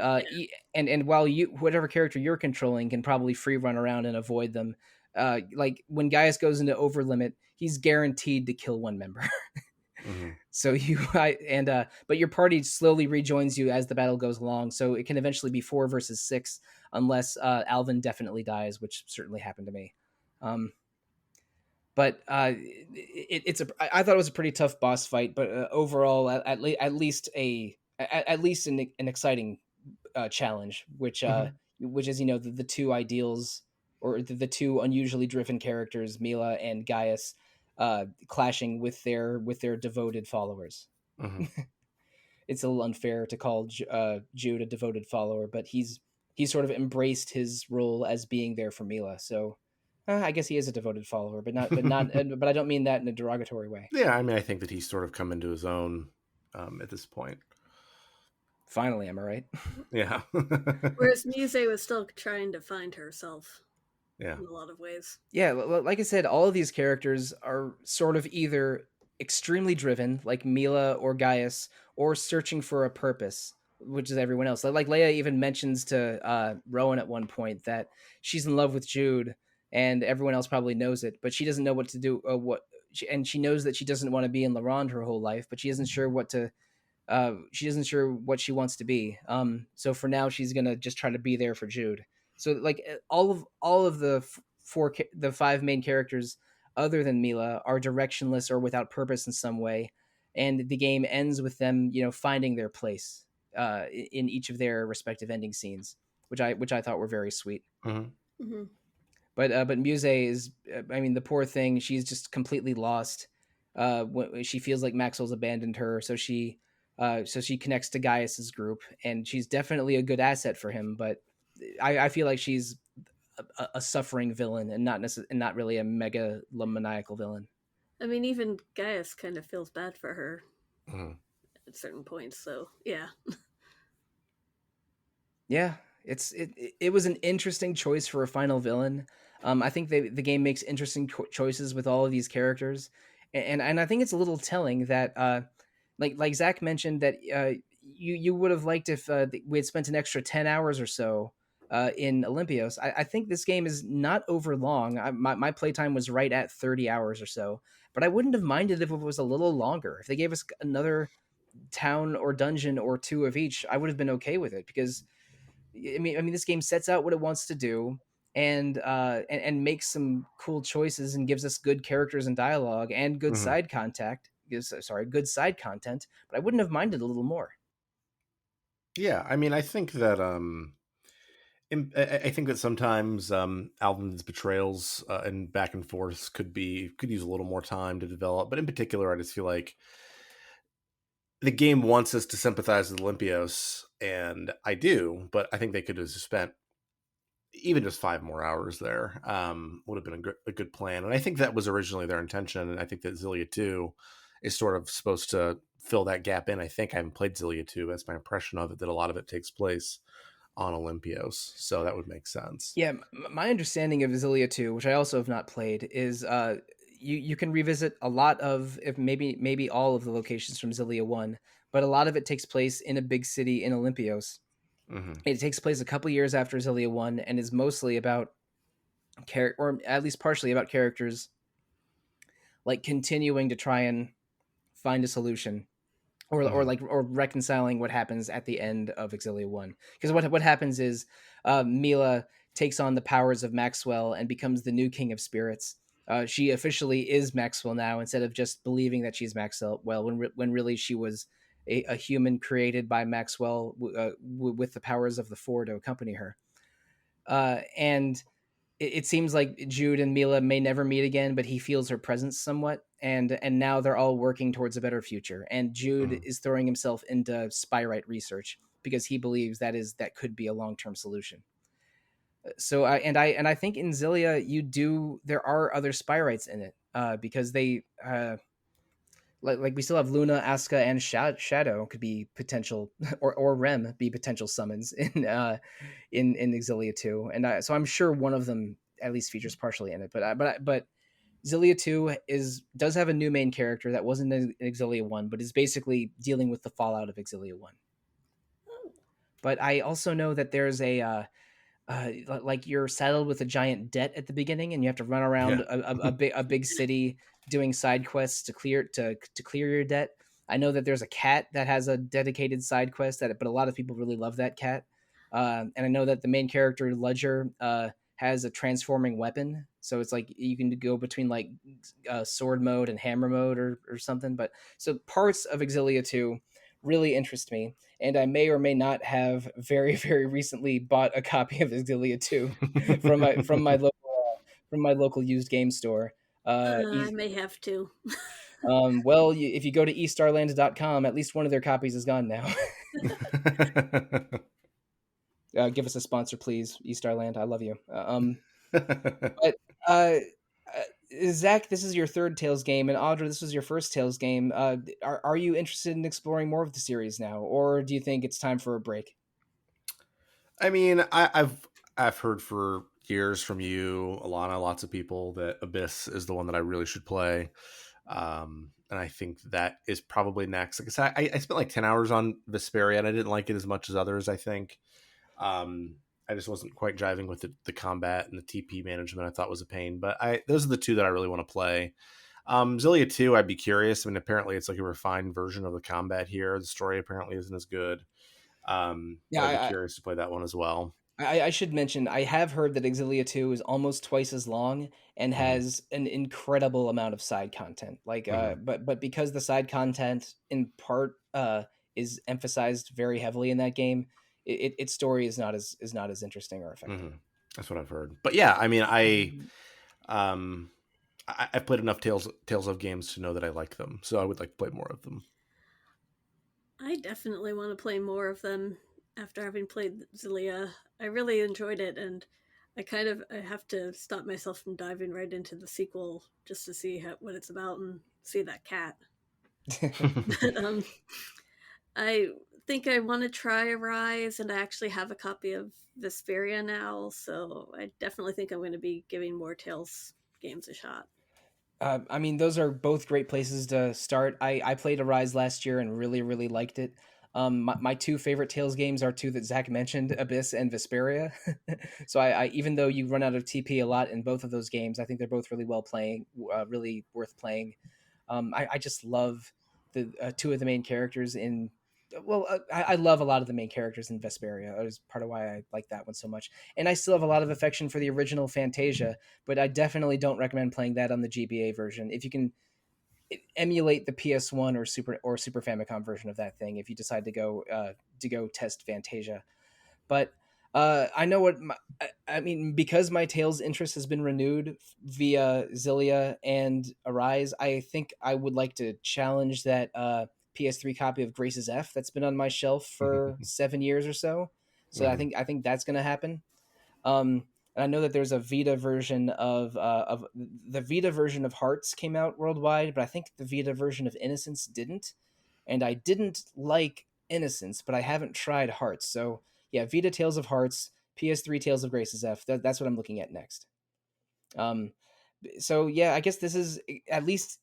and while whatever character you're controlling can probably free run around and avoid them, like when Gaius goes into over limit, he's guaranteed to kill one member. Mm-hmm. So but your party slowly rejoins you as the battle goes along. So it can eventually be 4 versus 6, unless Alvin definitely dies, which certainly happened to me. Um, but I thought it was a pretty tough boss fight, but overall, at least an exciting challenge, Mm-hmm. which is the two ideals, or the two unusually driven characters, Mila and Gaius, clashing with their devoted followers. Mm-hmm. It's a little unfair to call Jude a devoted follower, but he's sort of embraced his role as being there for Mila. So I guess he is a devoted follower, but I don't mean that in a derogatory way. Yeah, I mean, I think that he's sort of come into his own at this point. Finally, am I right? Yeah. Whereas Muse was still trying to find herself Yeah. in a lot of ways. Yeah, like I said, all of these characters are sort of either extremely driven, like Mila or Gaius, or searching for a purpose, which is everyone else. Like Leia even mentions to Rowan at one point that she's in love with Jude, and everyone else probably knows it, but she doesn't know what to do. And she knows that she doesn't want to be in Larond her whole life, but she isn't sure what to. She isn't sure what she wants to be. So for now, she's gonna just try to be there for Jude. So like all of the five main characters, other than Mila, are directionless or without purpose in some way, and the game ends with them, finding their place in each of their respective ending scenes, which I thought were very sweet. Mm-hmm. Mm-hmm. But Muse is, I mean, the poor thing, she's just completely lost. She feels like Maxwell's abandoned her, so she connects to Gaius's group, and she's definitely a good asset for him. But I feel like she's a suffering villain, and not really a megalomaniacal villain. I mean, even Gaius kind of feels bad for her Mm-hmm. at certain points. So yeah. Yeah, it was an interesting choice for a final villain. I think the game makes interesting choices with all of these characters, and I think it's a little telling that like Zach mentioned that you would have liked if we had spent an extra 10 hours or so in Olympios. I think this game is not over long. My playtime was right at 30 hours or so, but I wouldn't have minded if it was a little longer. If they gave us another town or dungeon or two of each, I would have been okay with it, because I mean, this game sets out what it wants to do, and makes some cool choices and gives us good characters and dialogue and good Mm-hmm. side good side content. But I wouldn't have minded a little more. Yeah, I mean, I think that I think that sometimes Alvin's betrayals and back and forths could use a little more time to develop. But in particular, I just feel like the game wants us to sympathize with Olympios, and I do. But I think they could have spent even just 5 more hours there. Would have been a good plan, and I think that was originally their intention. And I think that Xillia 2 is sort of supposed to fill that gap in. I think I haven't played Xillia 2. That's my impression of it, that a lot of it takes place on Olympios. So that would make sense. Yeah, my understanding of Xillia 2, which I also have not played, is you can revisit a lot of, if maybe all of the locations from Xillia 1, but a lot of it takes place in a big city in Olympios. Mm-hmm. It takes place a couple years after Xillia 1 and is mostly about or at least partially about characters like continuing to try and find a solution, Mm-hmm. or reconciling what happens at the end of Xillia 1. Because what happens is Mila takes on the powers of Maxwell and becomes the new king of spirits. She officially is Maxwell now, instead of just believing that she's Maxwell. Well, when really she was a human created by Maxwell with the powers of the Four to accompany her. And it seems like Jude and Mila may never meet again, but he feels her presence somewhat, and now they're all working towards a better future. And Jude Mm-hmm. is throwing himself into spyrite research because he believes that could be a long-term solution. So I think in Xillia there are other spyrites in it, because they like we still have Luna, Aska, and Shadow could be potential, or Rem be potential summons in Xillia 2, and so I'm sure one of them at least features partially in it. But Xillia 2 does have a new main character that wasn't in Xillia 1, but is basically dealing with the fallout of Xillia 1. But I also know that there's like you're saddled with a giant debt at the beginning, and you have to run around Yeah. a big city doing side quests to clear your debt. I know that there's a cat that has a dedicated side quest, but a lot of people really love that cat. And I know that the main character Ledger has a transforming weapon, so it's like you can go between like sword mode and hammer mode, or something. But so parts of Xillia 2 really interest me, and I may or may not have very very recently bought a copy of Xillia 2 from my local used game store. I may have to. Well, if you go to eastarland.com, at least one of their copies is gone now. Give us a sponsor, please, Eastarland. I love you. But uh, Zach, this is your third Tales game, and Audra, this was your first Tales game. Are you interested in exploring more of the series now, or do you think it's time for a break? I mean, I've heard for years from you, Alana, lots of people, that Abyss is the one that I really should play. And I think that is probably next. Like I said, I spent like 10 hours on Vesperia, and I didn't like it as much as others, I think. Um, I just wasn't quite jiving with the combat, and the TP management I thought was a pain. But those are the two that I really want to play. Xillia 2, I'd be curious. I mean, apparently it's like a refined version of the combat here. The story apparently isn't as good. But I'd be Yeah, curious to play that one as well. I should mention, I have heard that Xillia 2 is almost twice as long and Hmm. has an incredible amount of side content. Like, Hmm. but because the side content in part is emphasized very heavily in that game, its story is not as interesting or effective. Hmm. That's what I've heard. But yeah, I mean, um, I've played enough Tales of games to know that I like them, so I would like to play more of them. I definitely want to play more of them after having played Xillia. I really enjoyed it, and I have to stop myself from diving right into the sequel just to see what it's about and see that cat. But I think I want to try Arise, and I actually have a copy of Vesperia now, so I definitely think I'm going to be giving more Tales games a shot. I mean, those are both great places to start. I played Arise last year and really, really liked it. My two favorite Tales games are two that Zach mentioned, Abyss and Vesperia. So I even though you run out of TP a lot in both of those games, I think they're both really really worth playing. I just love the two of the main characters in. Well, I love a lot of the main characters in Vesperia. That was part of why I like that one so much. And I still have a lot of affection for the original Fantasia, but I definitely don't recommend playing that on the GBA version. If you can emulate the PS1 or Super Famicom version of that thing, if you decide to go test Fantasia. But I know I mean, because my Tales interest has been renewed via Xillia and Arise. I think I would like to challenge that PS3 copy of Grace's F that's been on my shelf for 7 years or so. So Hmm. I think that's going to happen. And I know that there's a Vita version of the Vita version of Hearts came out worldwide, but I think the Vita version of Innocence didn't. and I didn't like Innocence, but I haven't tried Hearts. So yeah, Vita Tales of Hearts, PS3 Tales of Graces F. That's what I'm looking at next. So yeah, I guess this is at least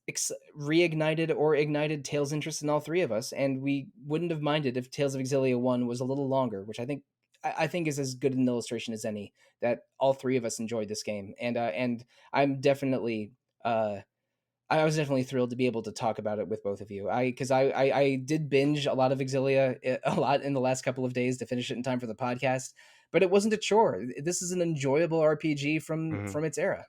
reignited or ignited Tales interest in all three of us, and we wouldn't have minded if Tales of Xillia 1 was a little longer, which I think is as good an illustration as any that all three of us enjoyed this game, and I'm definitely I was definitely thrilled to be able to talk about it with both of you. I did binge a lot of Xillia a lot in the last couple of days to finish it in time for the podcast, but it wasn't a chore. This is an enjoyable RPG from its era.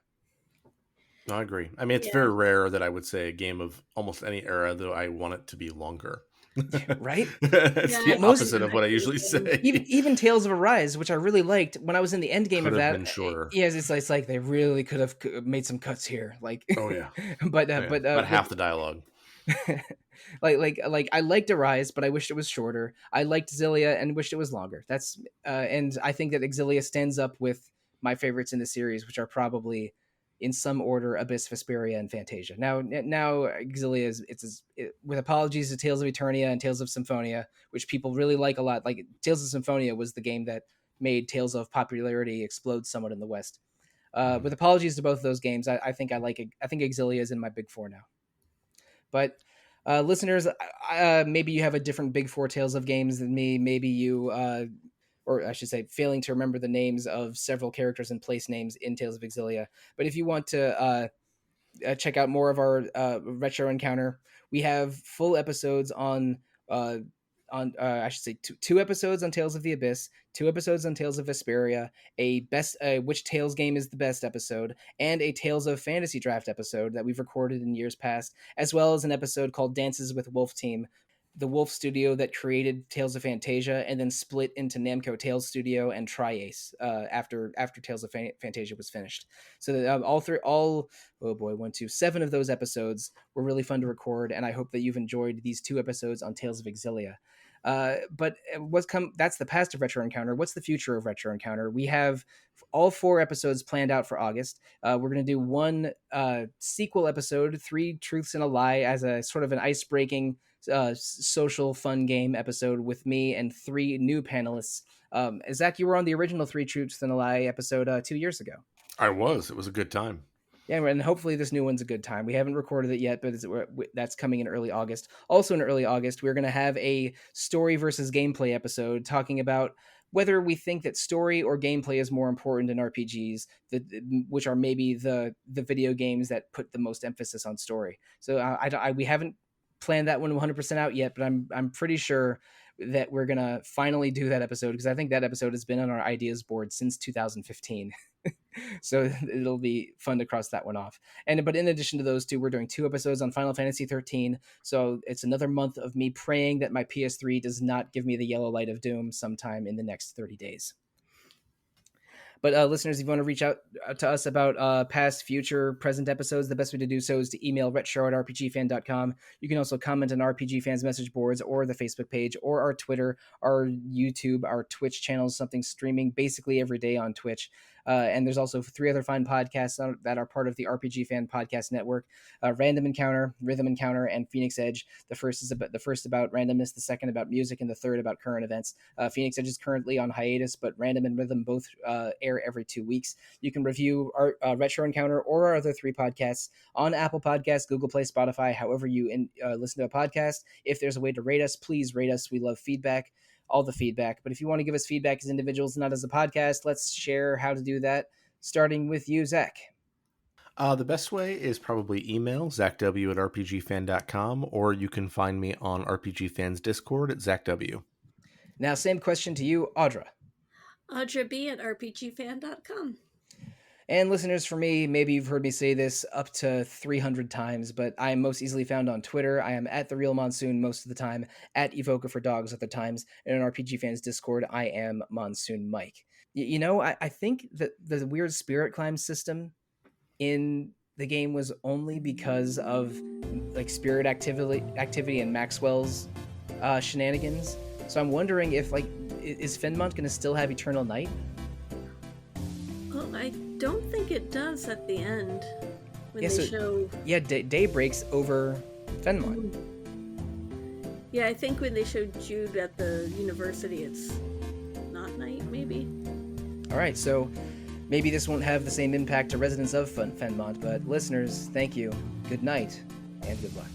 I agree. I mean, it's very rare that I would say a game of almost any era, though I want it to be longer. Right? It's the opposite of what I usually say. Even Tales of Arise, which I really liked when I was in the end game Could of have that. been shorter. Yes, it's like they really could have made some cuts here. Like, oh yeah, but about half the dialogue. like I liked Arise, but I wished it was shorter. I liked Xillia and wished it was longer. That's and I think that Xillia stands up with my favorites in the series, which are probably in some order Abyss, Vesperia, and Fantasia. Now Xillia with apologies to Tales of Eternia and Tales of Symphonia, which people really like a lot. Like Tales of Symphonia was the game that made Tales of popularity explode somewhat in the West. With apologies to both of those games, I think I think Xillia is in my big four now. But listeners, maybe you have a different big four Tales of games than me. Maybe you, or I should say, failing to remember the names of several characters and place names in Tales of Xillia. But if you want to check out more of our retro encounter, we have full episodes on I should say two episodes on Tales of the Abyss, 2 episodes on Tales of Vesperia, a best which Tales game is the best episode, and a Tales of Fantasy Draft episode that we've recorded in years past, as well as an episode called Dances with Wolf Team, the Wolf studio that created Tales of Fantasia and then split into Namco Tales Studio and Tri-Ace after Tales of Fantasia was finished. So that 7 of those episodes were really fun to record, and I hope that you've enjoyed these 2 episodes on Tales of Xillia. But that's the past of Retro Encounter. What's the future of Retro Encounter? We have all 4 episodes planned out for August. We're going to do one sequel episode, 3 Truths and a Lie, as a sort of an ice-breaking social fun game episode with me and 3 new panelists. Zach, you were on the original 3 Truths and a Lie episode 2 years ago. I was. It was a good time. Yeah, and hopefully this new one's a good time. We haven't recorded it yet, but that's coming in early August. Also in early August, we're going to have a story versus gameplay episode talking about whether we think that story or gameplay is more important in RPGs, which are maybe the video games that put the most emphasis on story. So we haven't planned that one 100% out yet, but I'm pretty sure that we're going to finally do that episode, because I think that episode has been on our ideas board since 2015. So it'll be fun to cross that one off. But in addition to those 2, we're doing 2 episodes on Final Fantasy 13. So it's another month of me praying that my PS3 does not give me the yellow light of doom sometime in the next 30 days. But listeners, if you want to reach out to us about past, future, present episodes, the best way to do so is to email retshow@rpgfan.com. You can also comment on RPG Fans message boards or the Facebook page or our Twitter, our YouTube, our Twitch channels, something streaming basically every day on Twitch. And there's also 3 other fine podcasts that are part of the RPG Fan Podcast Network: Random Encounter, Rhythm Encounter, and Phoenix Edge. The first about randomness, the second about music, and the third about current events. Phoenix Edge is currently on hiatus, but Random and Rhythm both air every 2 weeks. You can review our Retro Encounter or our other 3 podcasts on Apple Podcasts, Google Play, Spotify, however you listen to a podcast. If there's a way to rate us, please rate us. We love feedback. All the feedback. But if you want to give us feedback as individuals, not as a podcast, let's share how to do that, starting with you, Zach. The best way is probably email zachw@rpgfan.com, or you can find me on RPG Fans Discord at zachw. Now, same question to you, Audra. Audra B@rpgfan.com. And listeners, for me, maybe you've heard me say this up to 300 times, but I am most easily found on Twitter. I am at The Real Monsoon most of the time, at Evoca for Dogs other times, and in RPG Fans Discord, I am Monsoon Mike. I think that the weird spirit climb system in the game was only because of like spirit activity and Maxwell's shenanigans. So I'm wondering if is Finmont going to still have Eternal Night? Well, I don't think it does at the end when they show. Yeah, day breaks over Fenmont. Yeah, I think when they showed Jude at the university, it's not night, maybe. All right, so maybe this won't have the same impact to residents of Fenmont, but listeners, thank you. Good night, and good luck.